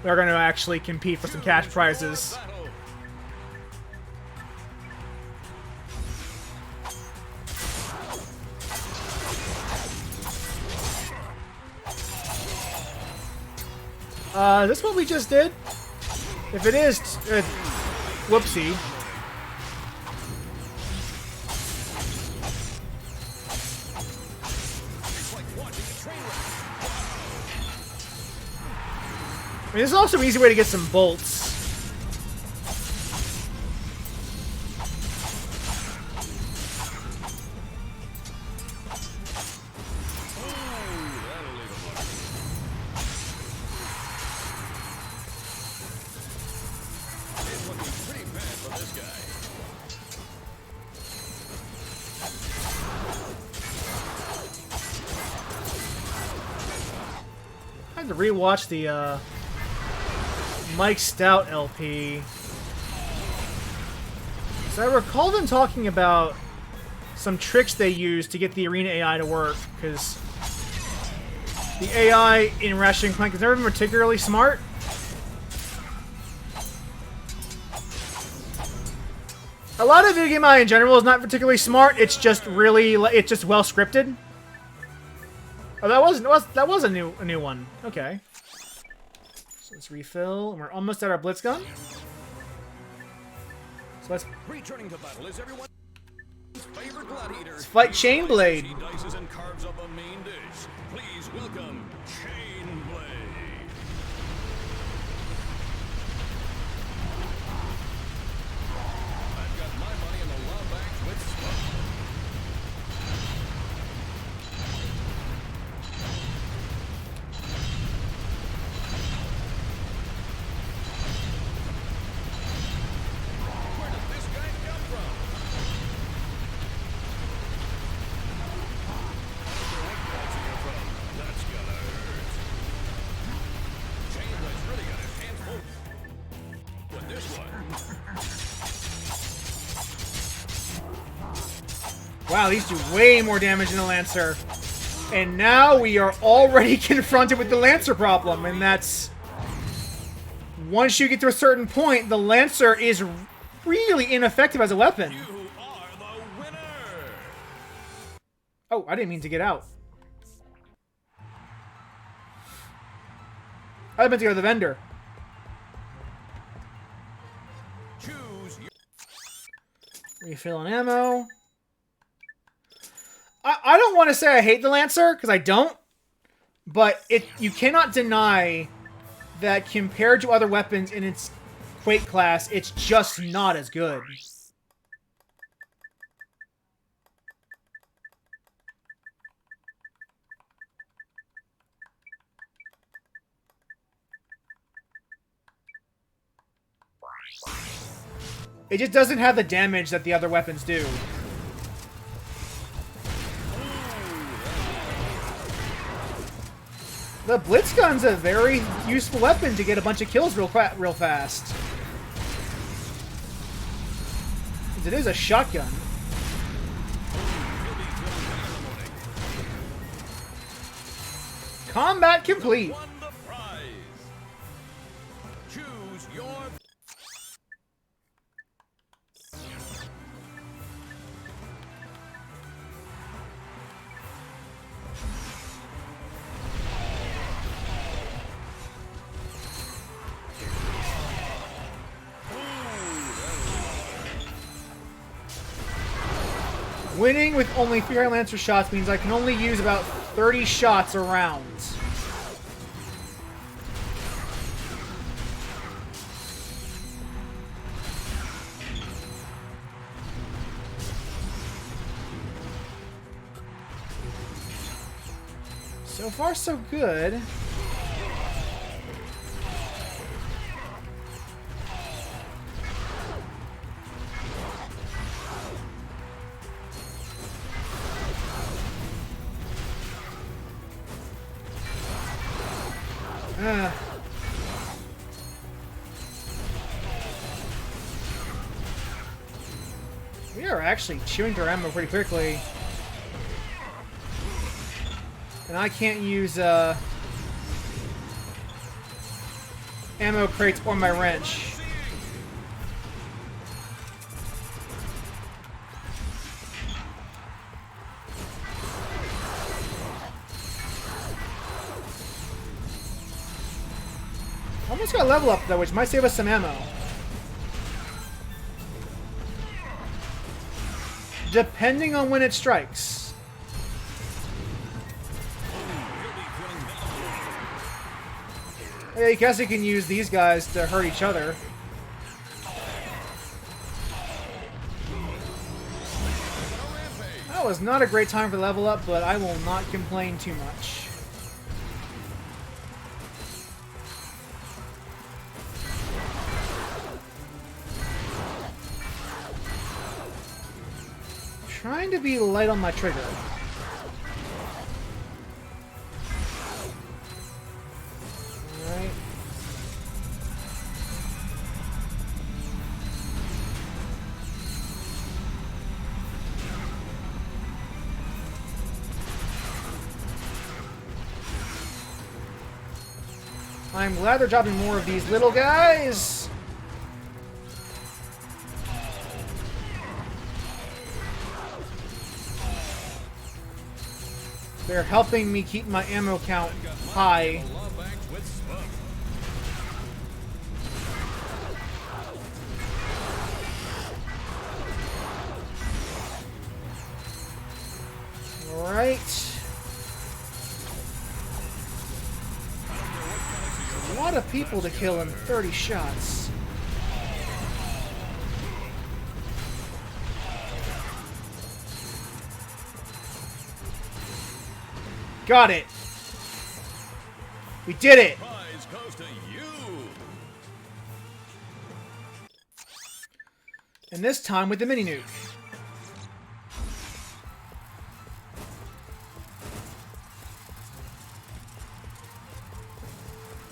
We're going to actually compete for some cash prizes. Is this what we just did? If it is, whoopsie. I mean, this is also an easy way to get some bolts. I had to rewatch the Mike Stout LP. So I recall them talking about some tricks they used to get the arena AI to work, because the AI in Ratchet and Clank has never been particularly smart. A lot of video game AI in general is not particularly smart. It's just really, it's just well scripted. Oh, that was a new one. Okay. So let's refill, and we're almost at our Blitz Gun. So let's returning to battle is everyone's favorite gladiator. Let's fight Chainblade. He dices and carves up a main dish. Please welcome Chainblade. I've got my money in the Lombax with smoke. Wow, these do way more damage than the Lancer. And now we are already confronted with the Lancer problem, and that's... Once you get to a certain point, the Lancer is really ineffective as a weapon. You are the winner. Oh, I didn't mean to get out. I meant to go to the vendor. Choose your... Refilling ammo. I don't want to say I hate the Lancer, because I don't. But you cannot deny that compared to other weapons in its Quake class, it's just not as good. It just doesn't have the damage that the other weapons do. The Blitz Gun's a very useful weapon to get a bunch of kills real fast. It is a shotgun. Combat complete. Won the prize. Choose your... Winning with only 3 Lancer shots means I can only use about 30 shots a round. So far, so good. We are actually chewing through ammo pretty quickly. And I can't use ammo crates or my wrench. Almost got a level up though, which might save us some ammo. Depending on when it strikes. I guess you can use these guys to hurt each other. That was not a great time for level up, but I will not complain too much. Trying to be light on my trigger. Alright. I'm glad they're dropping more of these little guys. They're helping me keep my ammo count high. Alright. A lot of people to kill in 30 shots. Got it. We did it. Prize goes to you. And this time with the mini nuke.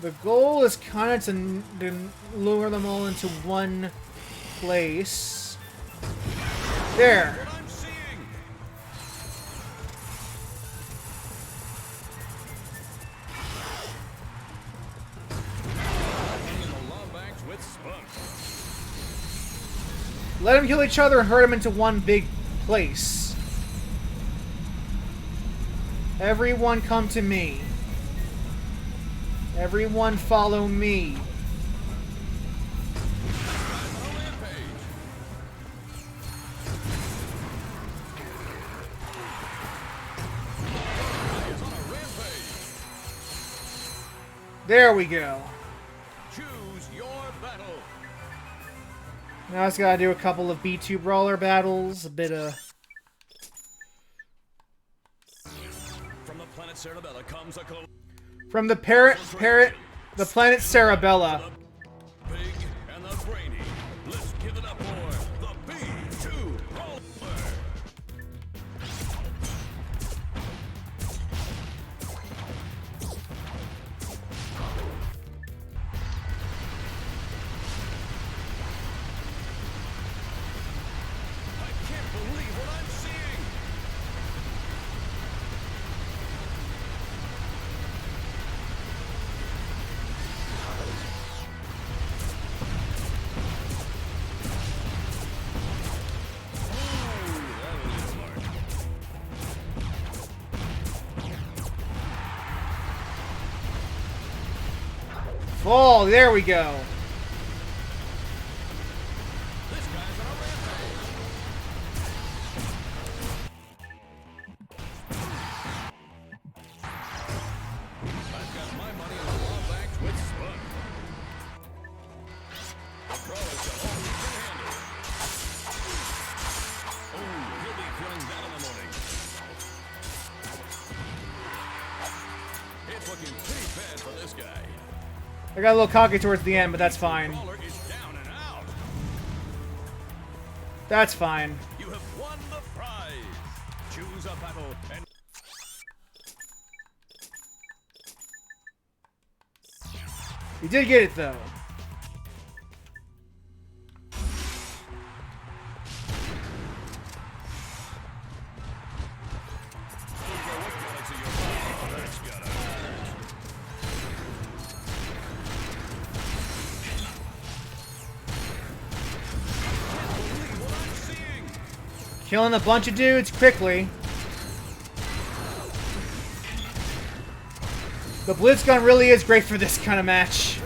The goal is kind of to lure them all into one place. There. Let them kill each other and herd them into one big place. Everyone come to me. Everyone follow me. There we go. Choose your battle. Now I just gotta do a couple of B2 brawler battles, a bit of... From the planet Cerebella comes a From the the planet Cerebella. big and the brainy. Let's give it up for the B2 Roller. I can't believe what I'm seeing. Oh, there we go. I've got my money on the Lombax with Spud. The crawler's got all he can handle. Oh, he'll be feeling that in the morning. It's looking pretty bad for this guy. I got a little cocky towards the end, but that's fine. Crawler is down and out. That's fine. You have won the prize. Choose a battle and You did get it, though. Killing a bunch of dudes quickly. The Blitz Gun really is great for this kind of match.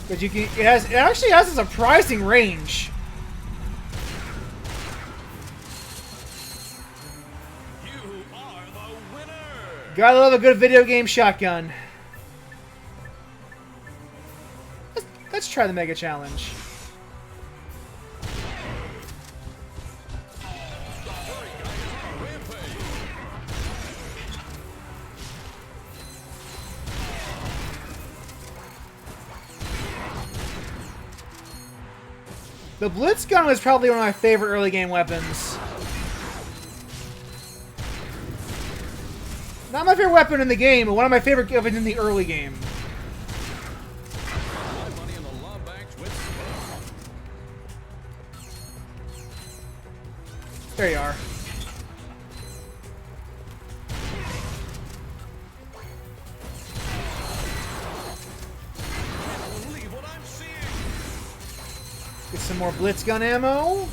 But you can, it actually has a surprising range. Gotta love a good video game shotgun. Let's try the Mega Challenge. The Blitz Gun was probably one of my favorite early game weapons. Not my favorite weapon in the game, but one of my favorite weapons in the early game. There you are. Get some more Blitz Gun ammo.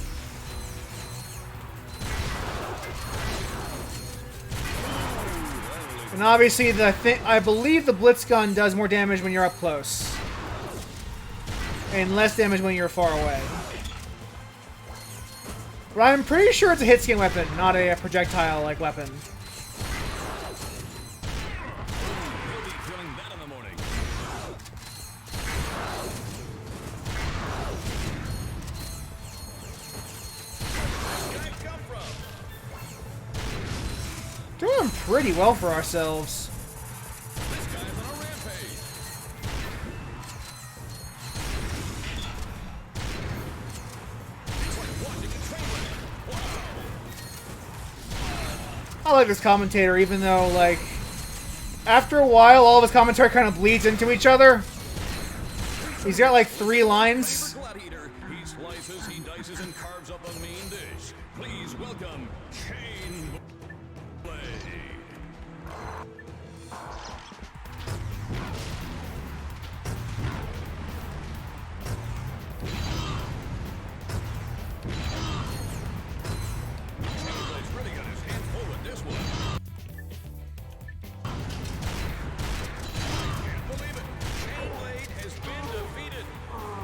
And obviously, I believe the Blitz Gun does more damage when you're up close, and less damage when you're far away. But I'm pretty sure it's a hit scan weapon, not a projectile-like weapon. Doing pretty well for ourselves. this guy's on a rampage. It's like watching a train wreck. Wow. I like this commentator, even though, like, after a while, all of his commentary kind of bleeds into each other. He's got, like, 3 lines. Gladiator. He slices, he dices, and carves up a mean dish. Please welcome Chain Blade.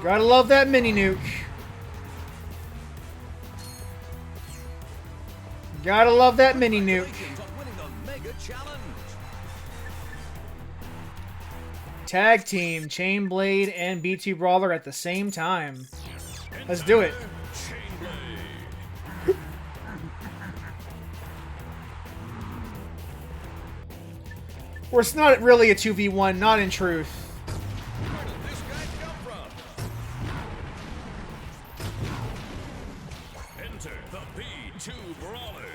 Gotta love that mini nuke. Gotta love that mini nuke. Tag team, Chainblade and B2 Brawler at the same time. Let's do it. Or it's not really a 2v1, not in truth. Where did this guy come from? Enter the B2 Brawler.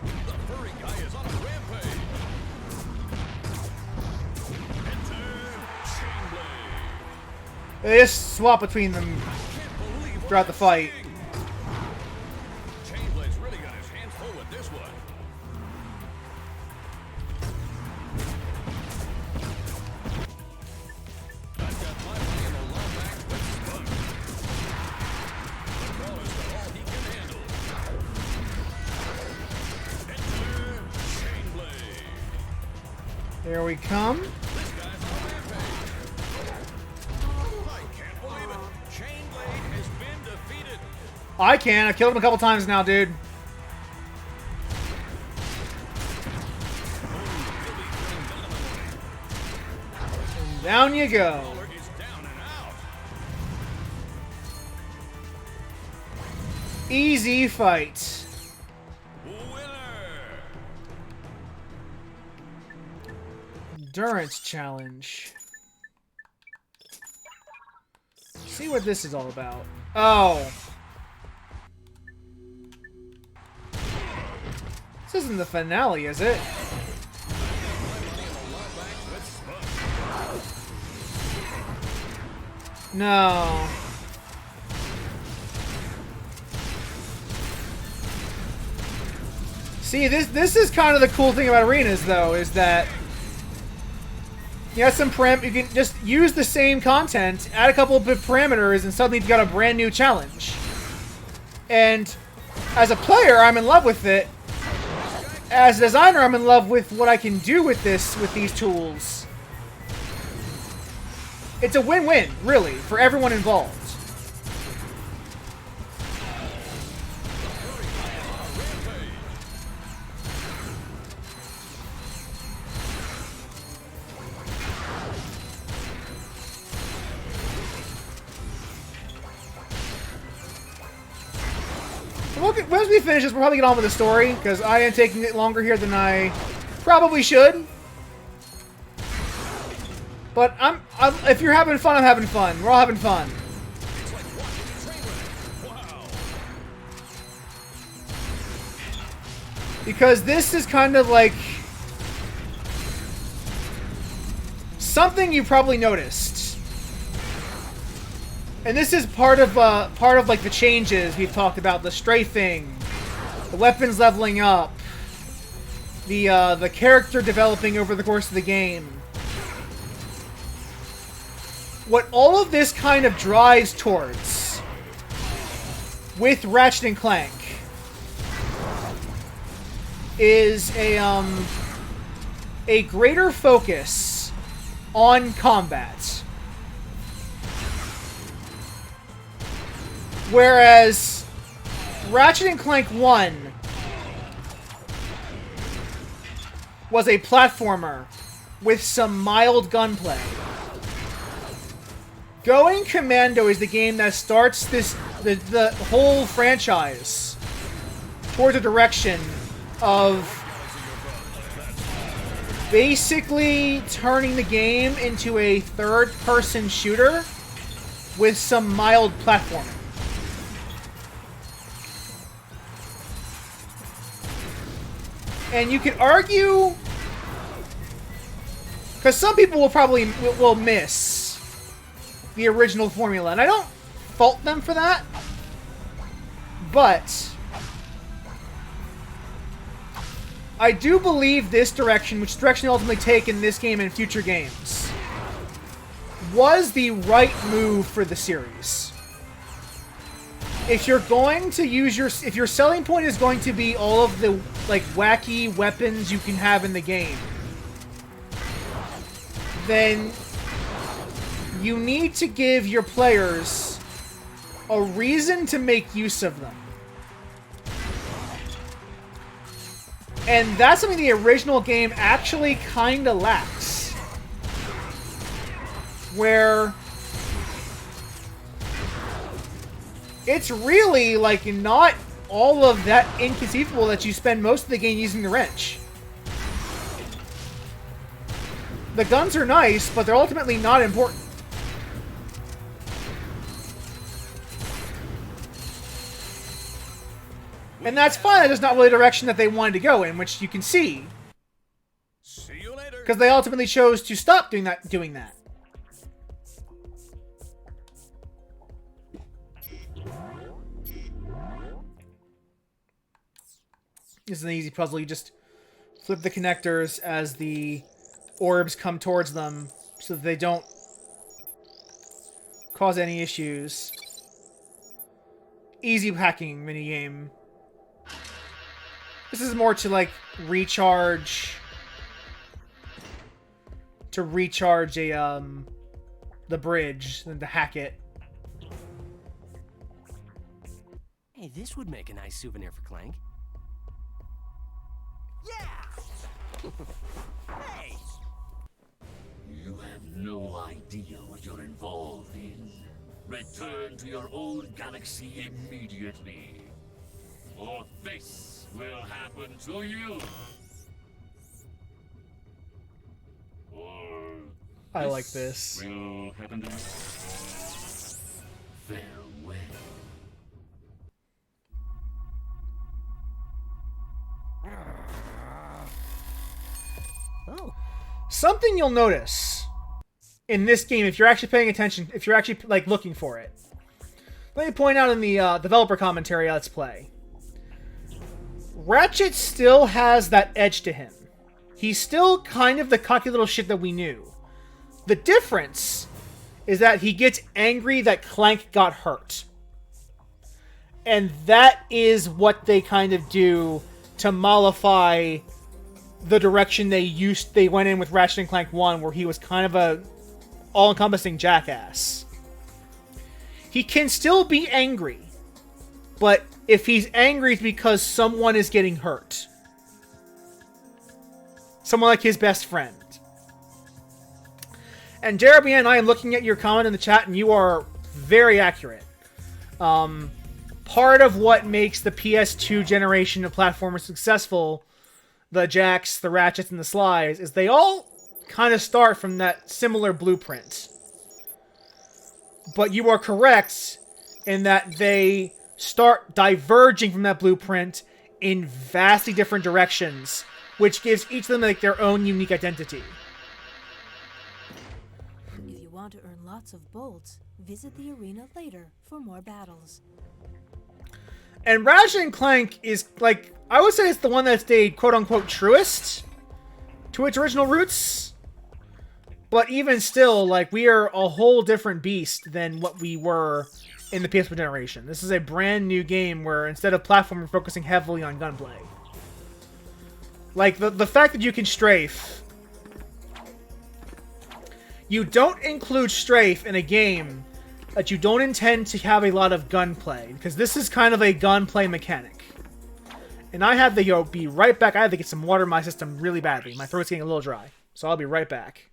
The furry guy is on a rampage. Enter Chainblade. They just swap between them throughout the fight. Chainblade's really got his hands full with this one. I've got my money in the long back with Spunk. The Brawler's got all he can handle. Enter Chainblade. There we come. This guy's on a rampage. I can't believe it. Chainblade has been defeated. I can. I killed him a couple times now, dude. And down you go. Brawler is down and out. Easy fight. Winner. Endurance challenge. See what this is all about. Oh. This isn't the finale, is it? No. See, this is kind of the cool thing about arenas, though, is that you have some you can just use the same content, add a couple of parameters, and suddenly you've got a brand new challenge. And as a player, I'm in love with it. As a designer, I'm in love with what I can do with these tools. It's a win-win, really, for everyone involved. Once we finish this, we'll probably get on with the story, because I am taking it longer here than I probably should. But if you're having fun, I'm having fun. We're all having fun. Because this is kind of like something you probably noticed. And this is part of like the changes we've talked about, the strafing, the weapons leveling up, the character developing over the course of the game. What all of this kind of drives towards with Ratchet and Clank is a greater focus on combat. Whereas Ratchet and Clank 1 was a platformer with some mild gunplay. Going Commando is the game that starts the whole franchise towards a direction of basically turning the game into a third-person shooter with some mild platforming. And you could argue, because some people will probably miss the original formula, and I don't fault them for that, but I do believe this direction, which direction they ultimately take in this game and future games, was the right move for the series. If you're going to use if your selling point is going to be all of the like wacky weapons you can have in the game, then you need to give your players a reason to make use of them. And that's something the original game actually kind of lacks. Where it's really, like, not all of that inconceivable that you spend most of the game using the wrench. The guns are nice, but they're ultimately not important. And that's fine, that's just not really the direction that they wanted to go in, which you can see. See you later. Because they ultimately chose to stop doing that. This is an easy puzzle. You just flip the connectors as the orbs come towards them so that they don't cause any issues. Easy hacking minigame. This is more to, like, recharge a, the bridge than to hack it. Hey, this would make a nice souvenir for Clank. Yeah! Hey! You have no idea what you're involved in. Return to your old galaxy immediately, or this will happen to you. Or I like this. Will happen to you. Farewell. Oh. Something you'll notice in this game, if you're actually paying attention, if you're actually, like, looking for it. Let me point out in the developer commentary Let's Play. Ratchet still has that edge to him. He's still kind of the cocky little shit that we knew. The difference is that he gets angry that Clank got hurt. And that is what they kind of do to mollify the direction they went in with Ratchet and Clank 1, where he was kind of a all-encompassing jackass. He can still be angry, but if he's angry, it's because someone is getting hurt. Someone like his best friend. And Jeremy, I am looking at your comment in the chat, and you are very accurate. Part of what makes the PS2 generation of platformers successful, the Jacks, the Ratchets, and the Slides, is they all kind of start from that similar blueprint. But you are correct in that they start diverging from that blueprint in vastly different directions, which gives each of them, like, their own unique identity. If you want to earn lots of bolts, visit the arena later for more battles. And Ratchet and Clank is, like, I would say it's the one that stayed quote-unquote truest to its original roots. But even still, like, we are a whole different beast than what we were in the PS1 generation. This is a brand new game where instead of platform, we're focusing heavily on gunplay. Like, the fact that you can strafe. You don't include strafe in a game that you don't intend to have a lot of gunplay, because this is kind of a gunplay mechanic. And I have to be right back. I have to get some water in my system really badly. My throat's getting a little dry. So I'll be right back.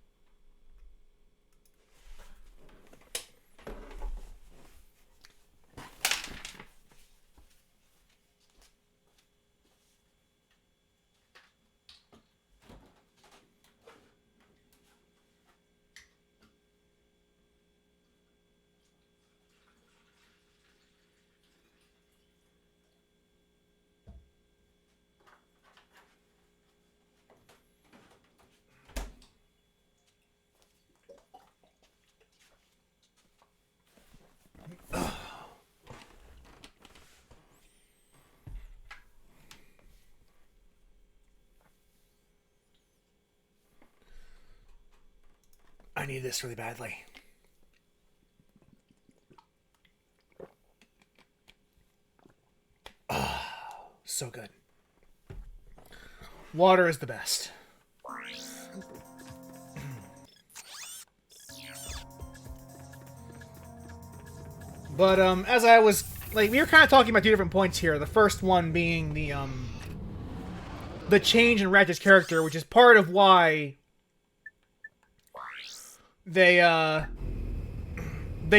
I need this really badly. Oh, so good. Water is the best. But as I was like, we were kind of talking about two different points here. The first one being the change in Ratchet's character, which is part of why they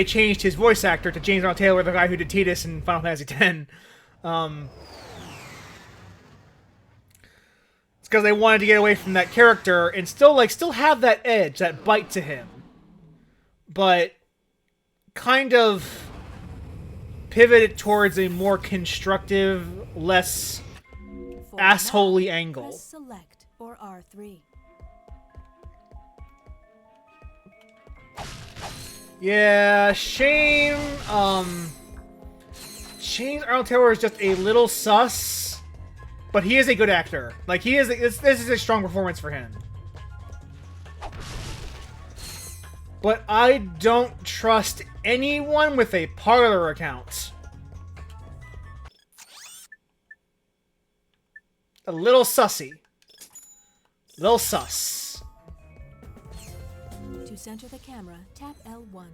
changed his voice actor to James Arnold Taylor, the guy who did Tidus in Final Fantasy X. It's because they wanted to get away from that character and still have that edge, that bite to him, but kind of pivoted towards a more constructive, less assholey angle. Press select or R3. Yeah, shame. James Arnold Taylor is just a little sus, but he is a good actor. Like, he is. This is a strong performance for him. But I don't trust anyone with a Parler account. A little sussy. Little sus. To center the camera, tap L1.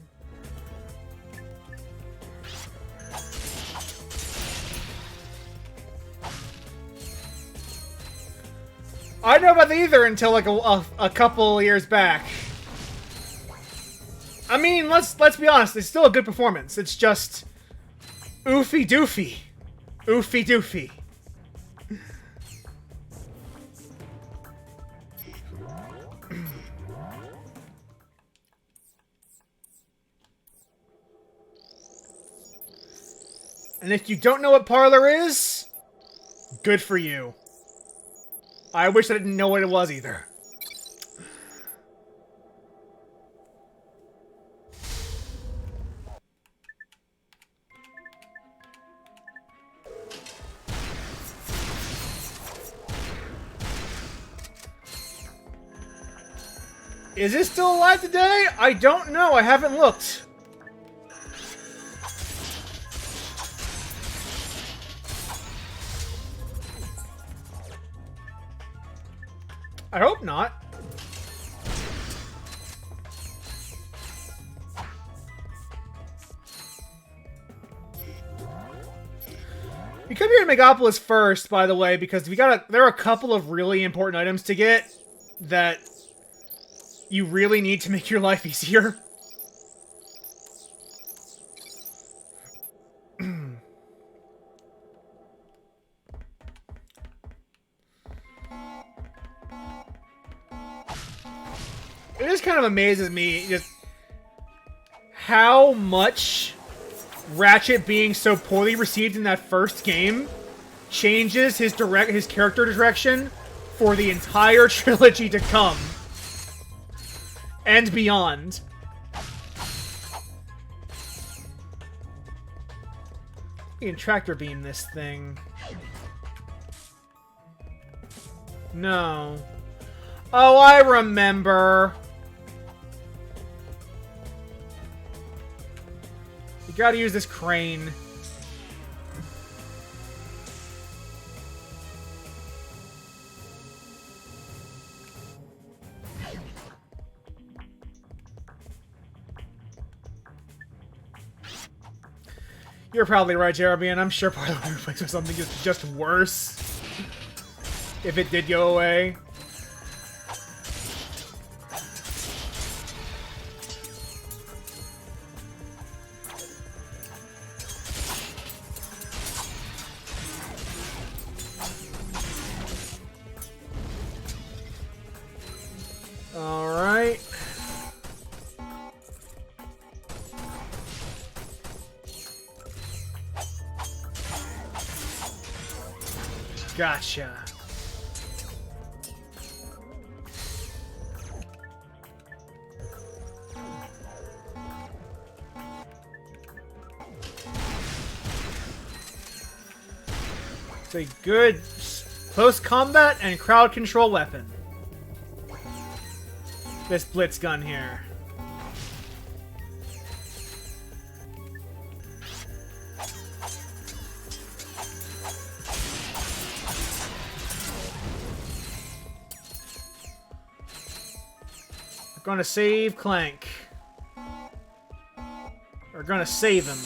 I didn't know about that either until like a couple years back. I mean, let's be honest, it's still a good performance. It's just oofy doofy. Oofy doofy. And if you don't know what Parler is, good for you. I wish I didn't know what it was either. Is it still alive today? I don't know. I haven't looked. I hope not. We come here to Megapolis first, by the way, because there are a couple of really important items to get that you really need to make your life easier. It just kind of amazes me just how much Ratchet being so poorly received in that first game changes his character direction for the entire trilogy to come and beyond. We can tractor beam this thing. No. Oh, I remember. You gotta use this crane. You're probably right, Jerobian. I'm sure part of the replace with something is just worse. If it did go away. Alright. Gotcha. It's a good close combat and crowd control weapon. This Blitz Gun here. We're gonna save Clank. We're gonna save him.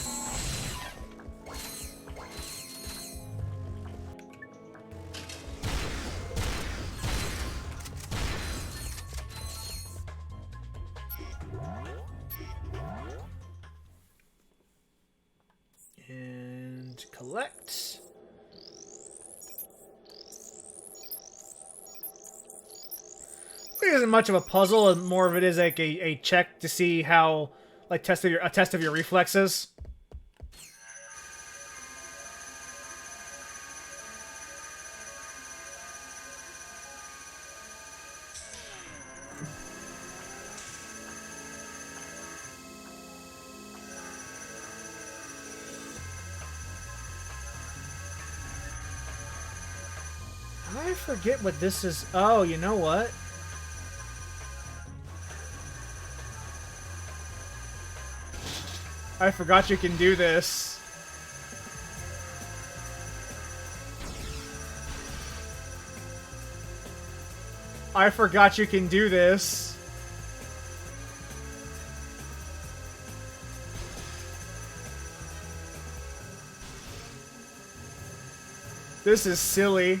to collect. It isn't much of a puzzle, and more of it is like a check to see how, like, a test of your reflexes. I forget what this is. Oh, you know what? I forgot you can do this. I forgot you can do this. This is silly.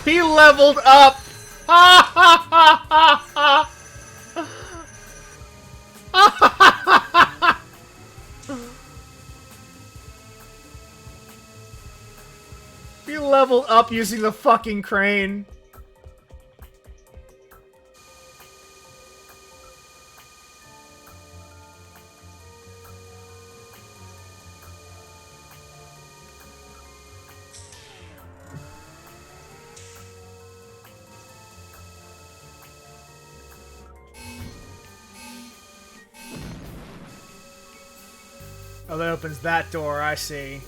He leveled up! Ha ha ha ha ha! He leveled up using the fucking crane. Oh, that opens that door, I see.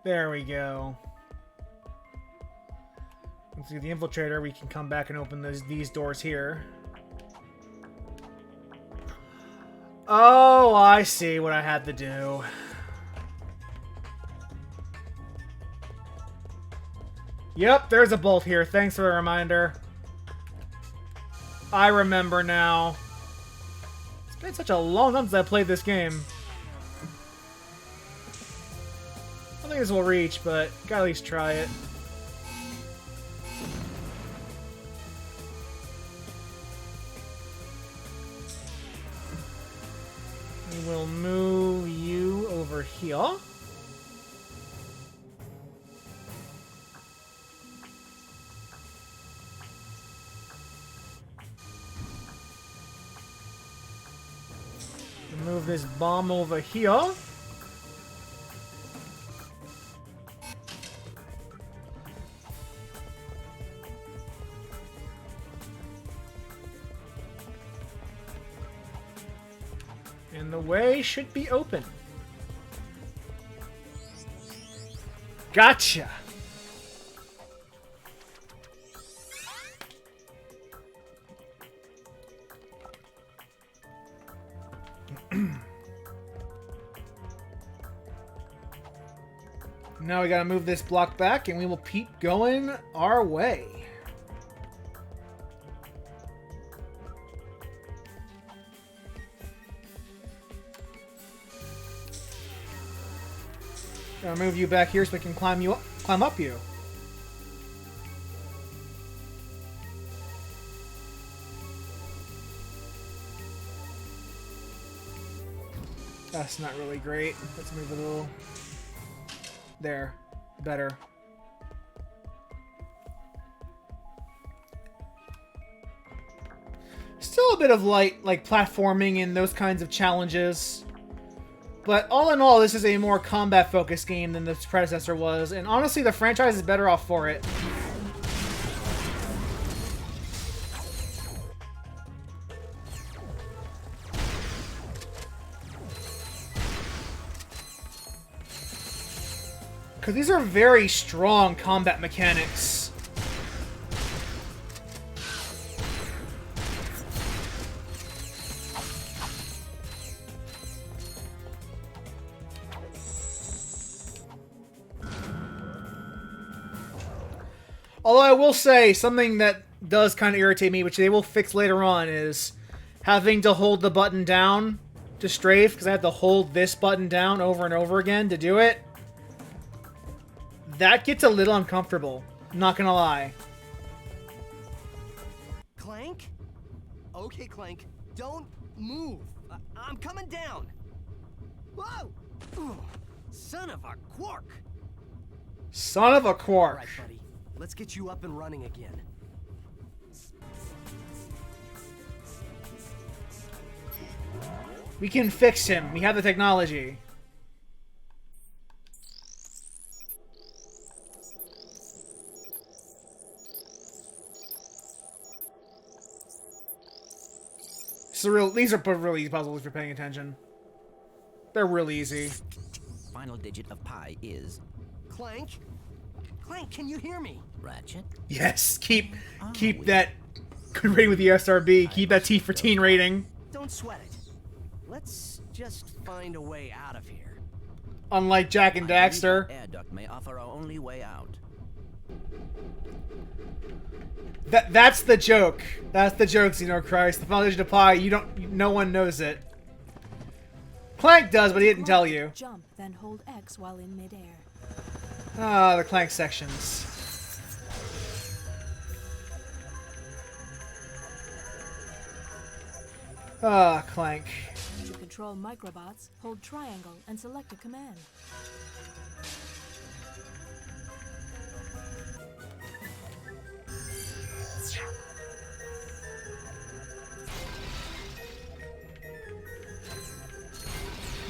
There we go. Let's do the infiltrator. We can come back and open these doors here. Oh, I see what I had to do. Yep, there's a bolt here. Thanks for the reminder. I remember now. It's been such a long time since I played this game. I don't think this will reach, but gotta at least try it. We'll move you over here. Move this bomb over here. And the way should be open. Gotcha! Now we gotta move this block back and we will keep going our way. Gotta move you back here so we can climb up you. That's not really great. Let's move a little. There. Better. Still a bit of like platforming and those kinds of challenges. But all in all, this is a more combat-focused game than the predecessor was, and honestly, the franchise is better off for it. Because these are very strong combat mechanics. Although I will say, something that does kind of irritate me, which they will fix later on, is having to hold the button down to strafe, because I have to hold this button down over and over again to do it. That gets a little uncomfortable. I'm not gonna lie. Clank? Okay, Clank. Don't move. I'm coming down. Whoa! Ugh. Son of a quark. Son of a quark. All right, buddy. Let's get you up and running again. We can fix him. We have the technology. These are really easy puzzles if you're paying attention. They're really easy. Final digit of pi is... Clank? Clank, can you hear me? Ratchet? Yes, keep that good rating with the SRB. Keep that T for teen rating. Don't sweat it. Let's just find a way out of here. Unlike Jack and Daxter. Air duct may offer our only way out. That's the joke. That's the joke, Xenochrist. The final digit of pi, no one knows it. Clank does, but he didn't tell you. Jump, then hold X while in midair. Ah, the Clank sections. Ah, Clank. To control microbots, hold triangle and select a command.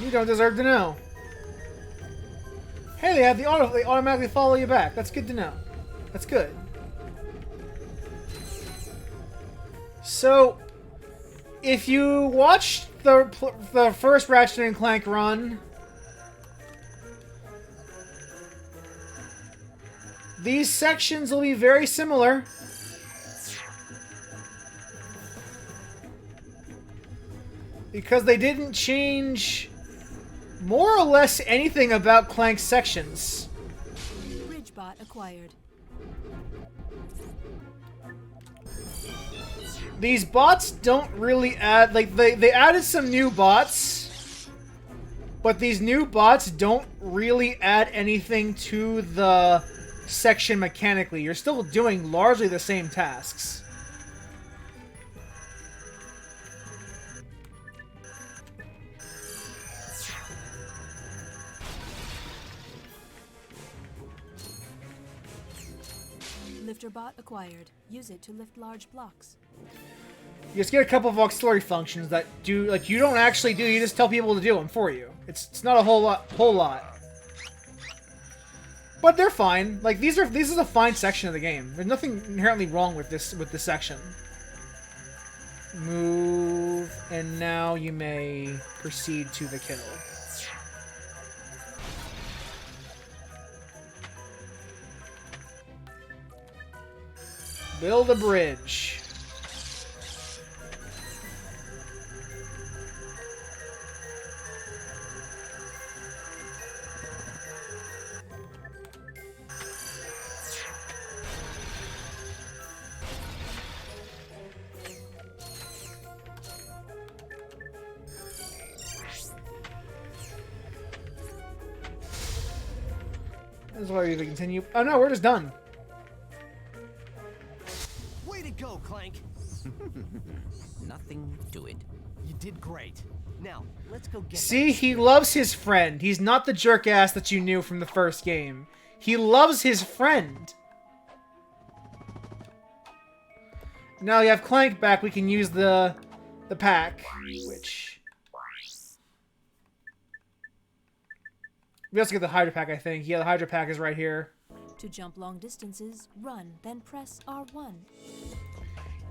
You don't deserve to know. Hey, they automatically follow you back. That's good to know. That's good. So, if you watched the first Ratchet and Clank run, these sections will be very similar. Because they didn't change more or less anything about Clank's sections. Bridgebot acquired. These bots don't really add... Like, they added some new bots, but these new bots don't really add anything to the section mechanically. You're still doing largely the same tasks. Lifterbot acquired. Use it to lift large blocks. You just get a couple of auxiliary functions that do, like, you don't actually do, you just tell people to do them for you. It's not a whole lot. But they're fine. Like, this is a fine section of the game. There's nothing inherently wrong with this section. Move, and now you may proceed to the kill. Build a bridge. That's why we have to continue. Oh no, we're just done. Way to go, Clank. Nothing to it. You did great. Now, let's go get See, he loves his friend. He's not the jerk ass that you knew from the first game. He loves his friend. Now you have Clank back, we can use the pack, which... We also get the Hydra Pack, I think. Yeah, the Hydra Pack is right here. To jump long distances, run, then press R1.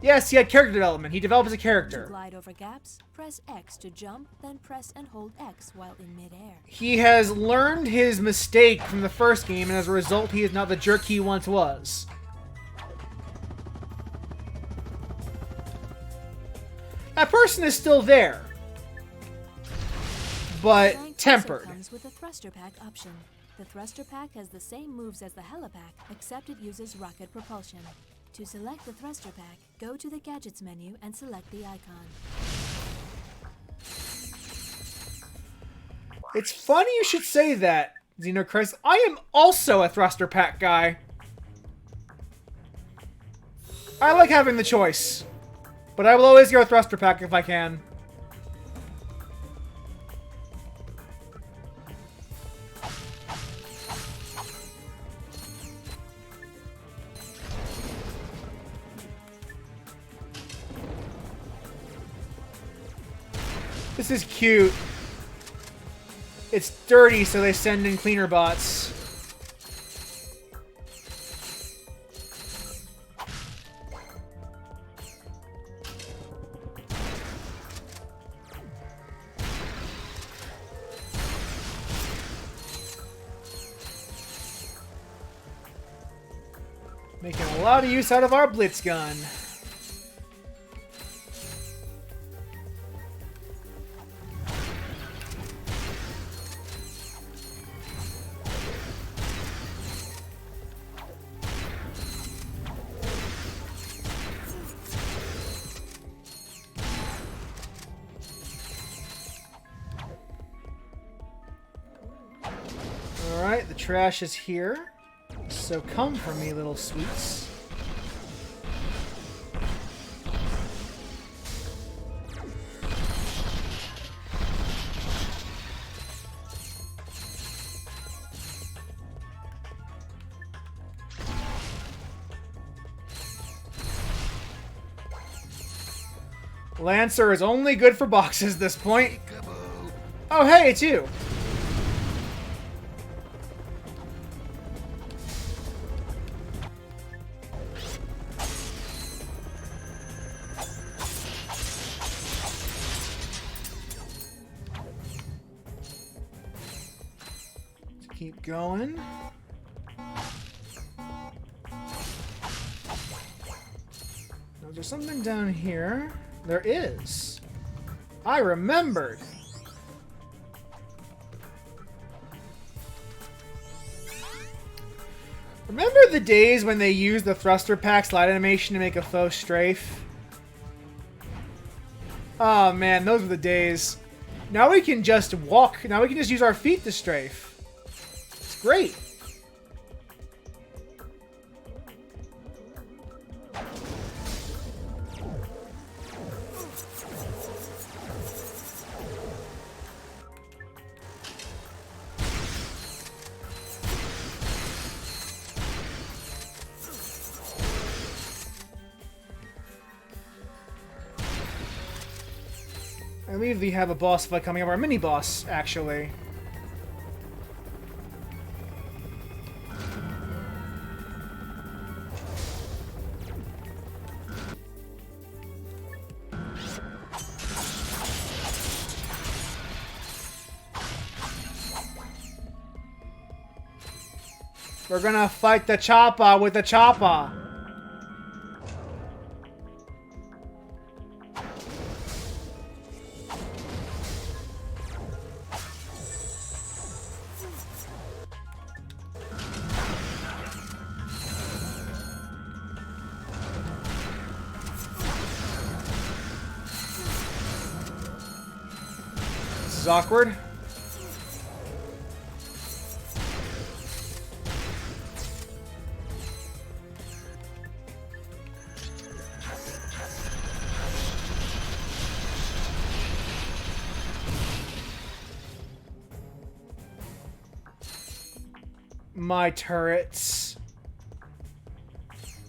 Yes, he had character development. He develops a character. To glide over gaps, press X to jump, then press and hold X while in midair. He has learned his mistake from the first game, and as a result, he is not the jerk he once was. That person is still there, but tempered. Comes with a thruster pack option. The thruster pack has the same moves as the helipack, except it uses rocket propulsion. To select the thruster pack, go to the Gadgets menu and select the icon. It's funny you should say that, Xenochrist. I am also a thruster pack guy. I like having the choice, but I will always go thruster pack if I can. This is cute. It's dirty, so they send in cleaner bots. Making a lot of use out of our Blitz Gun. Alright, the trash is here. So come for me, little sweets. Lancer is only good for boxes at this point. Oh, hey, it's you. Keep going. Now, is there something down here? There is. I remembered. Remember the days when they used the thruster pack slide animation to make a faux strafe? Oh man, those were the days. Now we can just walk. Now we can just use our feet to strafe. It's great. I believe we have a boss fight coming up, our mini-boss, actually. We're gonna fight the chopper with the chopper. This is awkward. My turrets.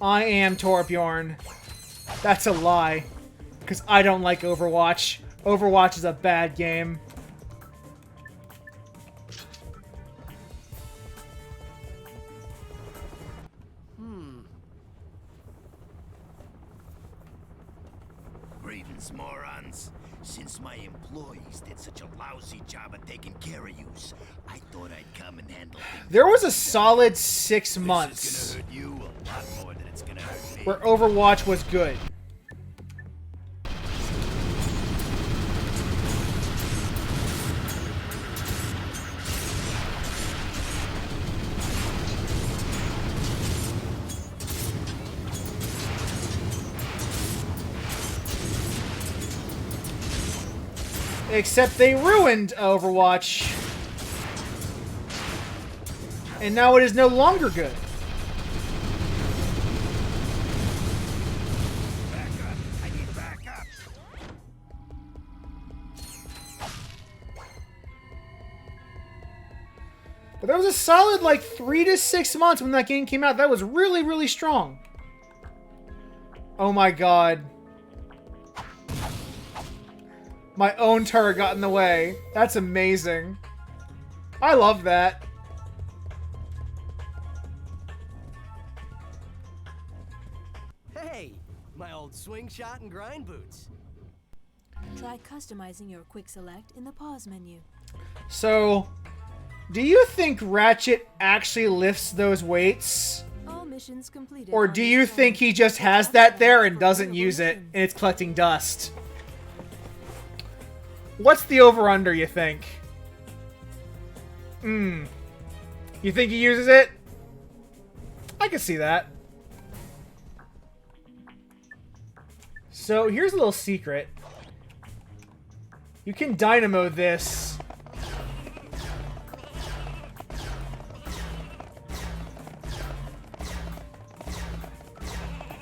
I am Torbjorn. That's a lie. Because I don't like Overwatch. Overwatch is a bad game. Greetings, morons. Since my employees did such a lousy job of taking care of yous, I thought I'd come and handle things. There was a solid 6 months This is gonna hurt you a lot more than it's gonna hurt me. where Overwatch was good. Except they ruined Overwatch. And now it is no longer good. Back up. I need backup. But there was a solid, like, 3 to 6 months when that game came out. That was really, really strong. Oh my god. My own turret got in the way. That's amazing. I love that. Hey, my old swing shot and grind boots. Try customizing your quick select in the pause menu. So, do you think Ratchet actually lifts those weights? All missions completed. Or do you think he just has that there and doesn't use it, and it's collecting dust? What's the over-under, you think? You think he uses it? I can see that. So, here's a little secret. You can dynamo this.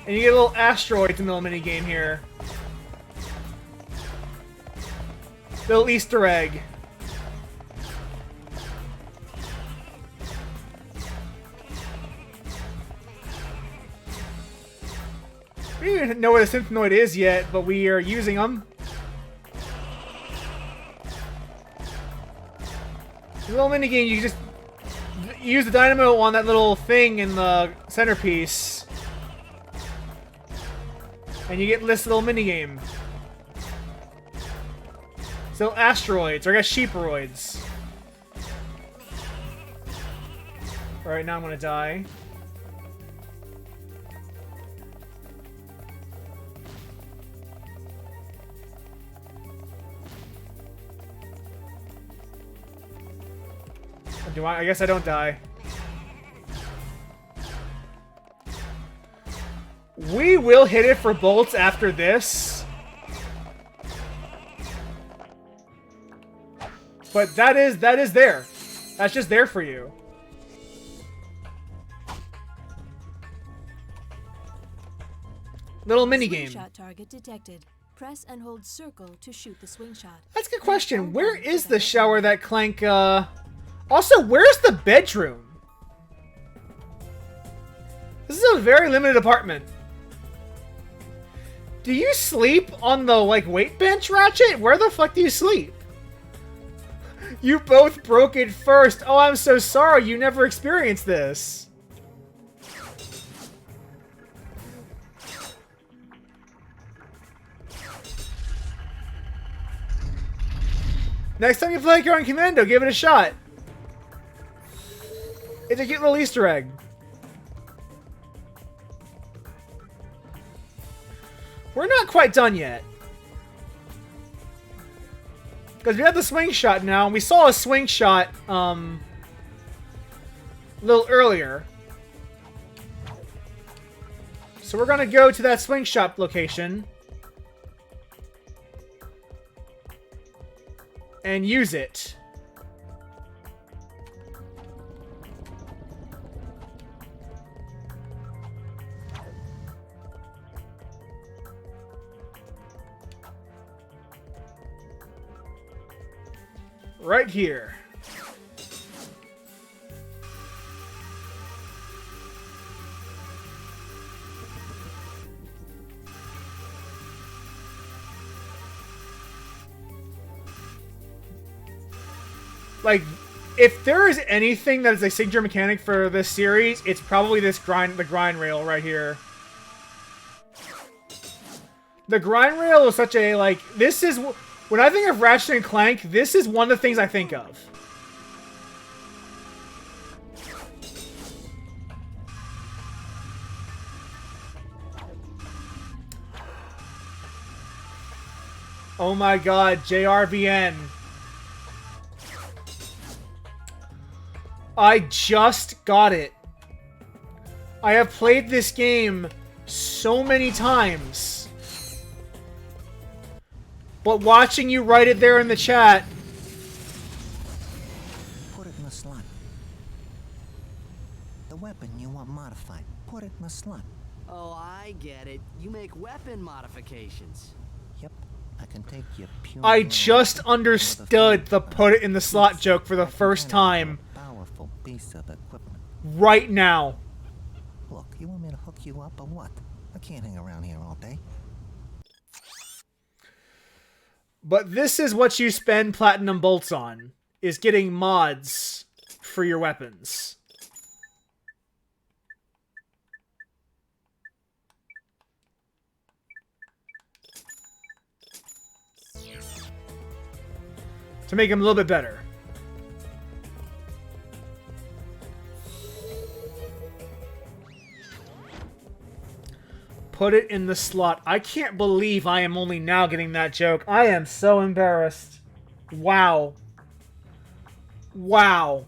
And you get a little asteroid in the little minigame here. Little Easter egg. We don't even know what a Synthnoid is yet, but we are using them. The little minigame, you just use the dynamo on that little thing in the centerpiece. And you get this little minigame. So asteroids, or I guess sheeperoids. Alright, now I'm gonna die. Do I guess I don't die. We will hit it for bolts after this. But that is there. That's just there for you. Little minigame. Slingshot target detected. Press and hold circle to shoot the swing shot. That's a good question. Where is the shower that Clank, Also, where's the bedroom? This is a very limited apartment. Do you sleep on the, like, weight bench, Ratchet? Where the fuck do you sleep? You both broke it first. Oh, I'm so sorry. You never experienced this. Next time you play your own Commando, give it a shot. It's a cute little Easter egg. We're not quite done yet. Because we have the swing shot now, and we saw a swing shot, a little earlier. So we're gonna go to that swing shot location. And use it. Right here. Like, if there is anything that is a signature mechanic for this series, it's probably the grind rail right here. The grind rail is such a, like, this is... When I think of Ratchet and Clank, this is one of the things I think of. Oh my god, JRVN. I just got it. I have played this game so many times. But watching you write it there in the chat... Put it in the slot. The weapon you want modified. Put it in the slot. Oh, I get it. You make weapon modifications. Yep. I can take your pure... I just understood the put it in the slot joke for the first time. Powerful piece of equipment. Right now. Look, you want me to hook you up or what? I can't hang around here all day. But this is what you spend platinum bolts on, is getting mods for your weapons. To make them a little bit better. Put it in the slot. I can't believe I am only now getting that joke. I am so embarrassed. Wow. Wow.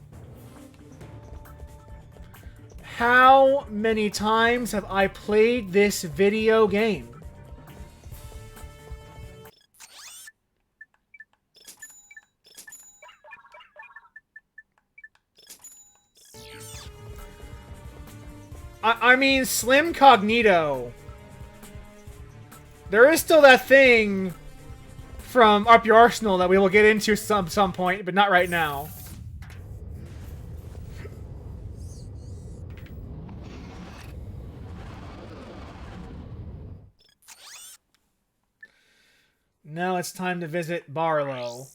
How many times have I played this video game? I mean, Slim Cognito. There is still that thing from Up Your Arsenal that we will get into some point, but not right now. Now it's time to visit Barlow.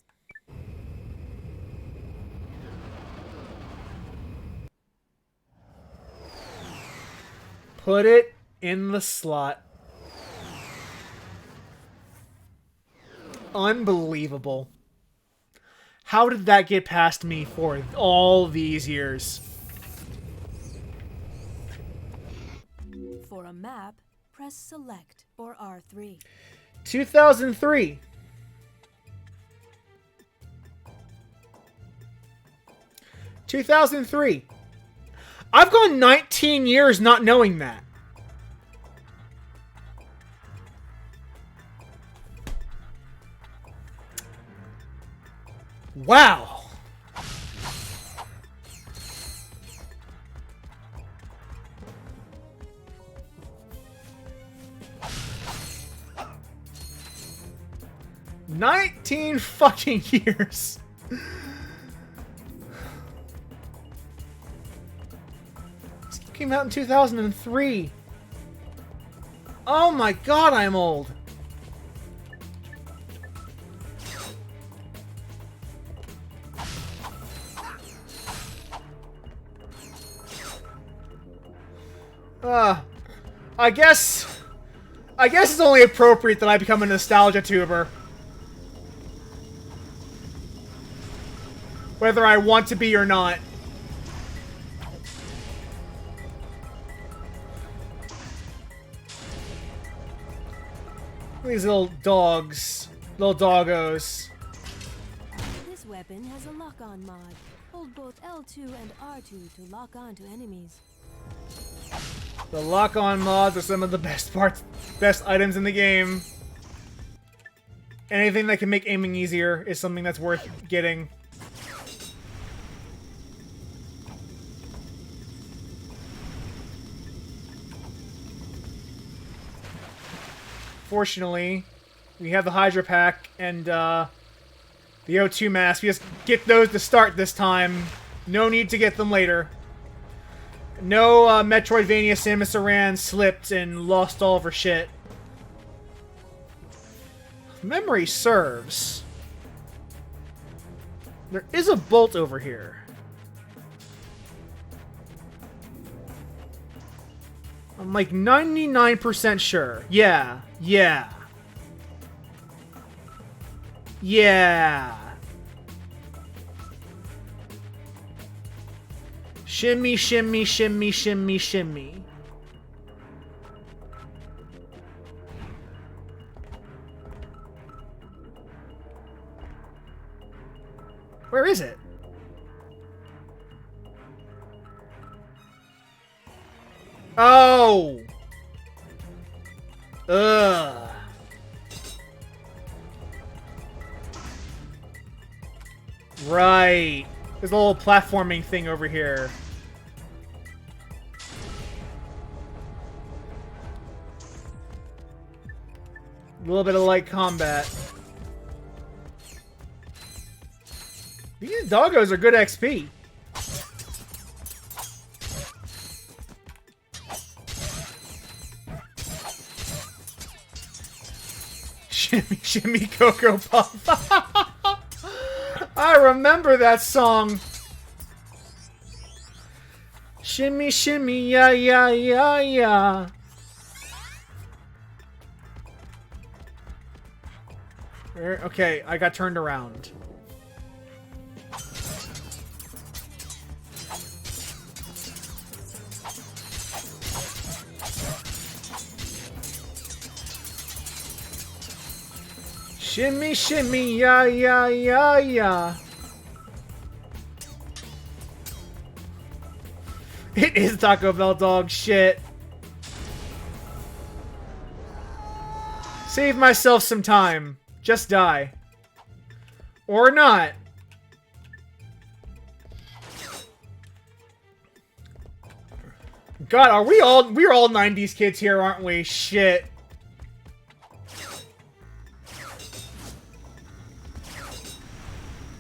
Put it in the slot. Unbelievable. How did that get past me for all these years? For a map, press Select or R3. 2003. 2003. I've gone 19 years not knowing that. Wow. $19 fucking years. This came out in 2003. Oh my god, I'm old. I guess it's only appropriate that I become a nostalgia tuber. Whether I want to be or not. These little dogs. Little doggos. This weapon has a lock-on mod. Hold both L2 and R2 to lock on to enemies. The lock-on mods are some of the best items in the game. Anything that can make aiming easier is something that's worth getting. Fortunately, we have the Hydra Pack and the O2 mask. We just get those to start this time. No need to get them later. No Metroidvania Samus Aran slipped and lost all of her shit. Memory serves. There is a bolt over here. I'm like 99% sure. Yeah. Yeah. Yeah. Shimmy, shimmy, shimmy, shimmy, shimmy. Where is it? Oh! Ugh. Right. There's a little platforming thing over here. A little bit of light combat. These doggos are good XP. Shimmy, shimmy, Cocoa Puff. I remember that song. Shimmy, shimmy, yeah, yeah, yeah, yeah. Okay, I got turned around. Shimmy, shimmy, yeah, yeah, yeah, yeah. It is Taco Bell dog shit. Save myself some time. Just die. Or not. God, are we're all 90s kids here, aren't we? Shit.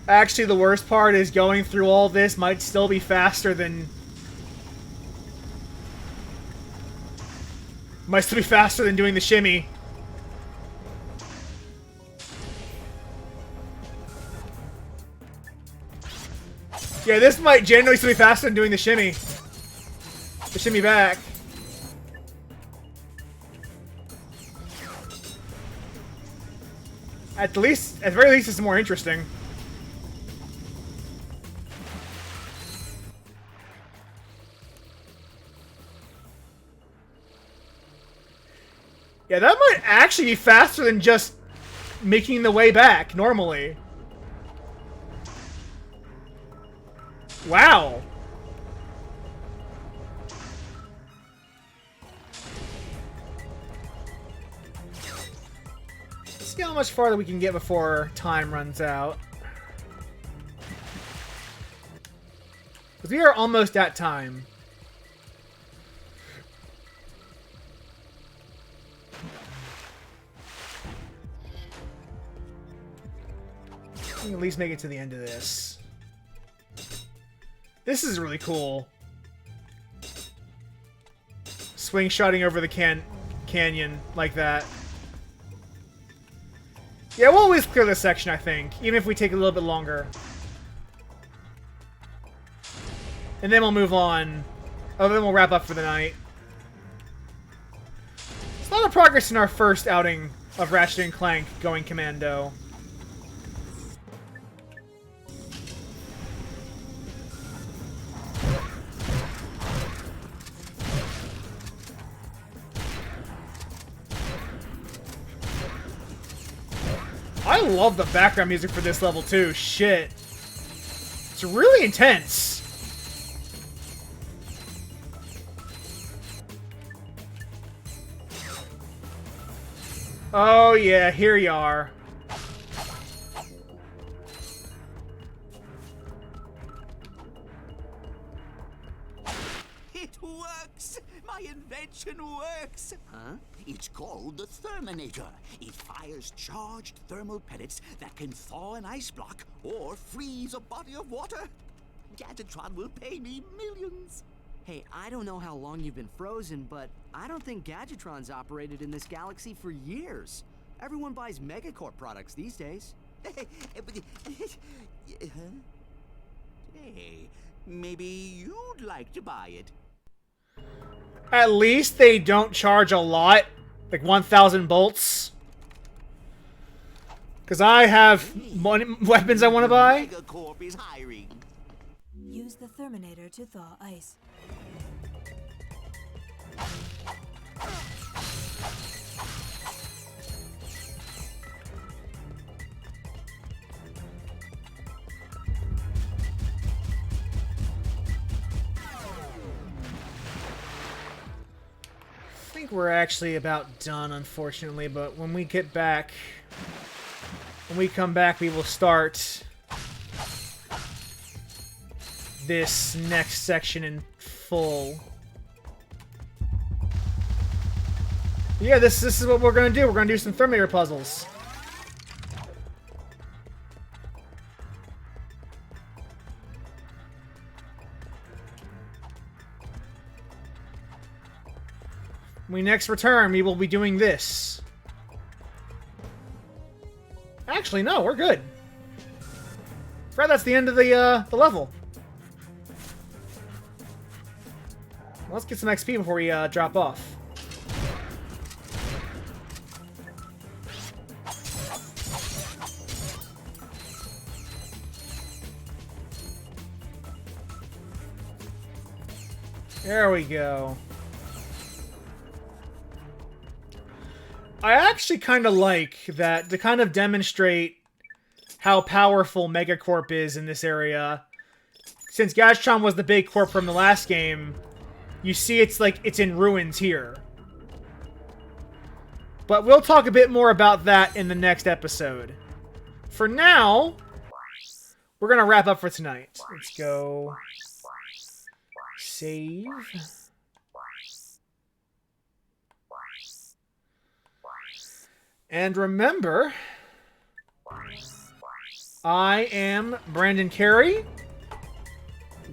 Actually, the worst part is going through all this might still be faster than... Might still be faster than doing the shimmy. Yeah, this might generally still be faster than doing the shimmy. The shimmy back. At the very least, it's more interesting. Yeah, that might actually be faster than just making the way back, normally. Wow. Let's see how much farther we can get before time runs out. Because we are almost at time. We can at least make it to the end of this. This is really cool. Swing shotting over the canyon like that. Yeah, we'll always clear this section, I think, even if we take a little bit longer. And then we'll move on. Oh, then we'll wrap up for the night. It's a lot of progress in our first outing of Ratchet and Clank going Commando. I love the background music for this level too. Shit. It's really intense. Oh yeah, here you are. It works! My invention works! Huh? It's called the Therminator. It fires charged thermal pellets that can thaw an ice block or freeze a body of water. Gadgetron will pay me millions. Hey, I don't know how long you've been frozen, but I don't think Gadgetron's operated in this galaxy for years. Everyone buys Megacorp products these days. Hey, maybe you'd like to buy it. At least they don't charge a lot. Like 1,000 bolts. Because I have weapons I want to buy. Megacorp is hiring. Use the Therminator to thaw ice. I think we're actually about done, unfortunately, but when we get back, when we come back, we will start this next section in full. Yeah, this is what we're gonna do. We're gonna do some Therminator puzzles. When we next return, we will be doing this. Actually, no, we're good. Fred, that's the end of the level. Let's get some XP before we drop off. There we go. I actually kind of like that to kind of demonstrate how powerful Megacorp is in this area. Since Gastron was the big corp from the last game, you see it's like it's in ruins here. But we'll talk a bit more about that in the next episode. For now, we're going to wrap up for tonight. Let's go save. And remember, I am Brandon Carey.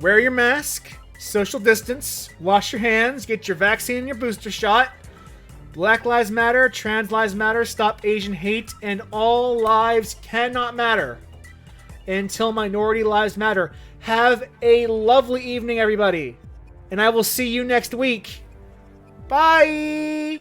Wear your mask, social distance, wash your hands, get your vaccine and your booster shot. Black Lives Matter, Trans Lives Matter, stop Asian hate, and all lives cannot matter until minority lives matter. Have a lovely evening, everybody. And I will see you next week. Bye!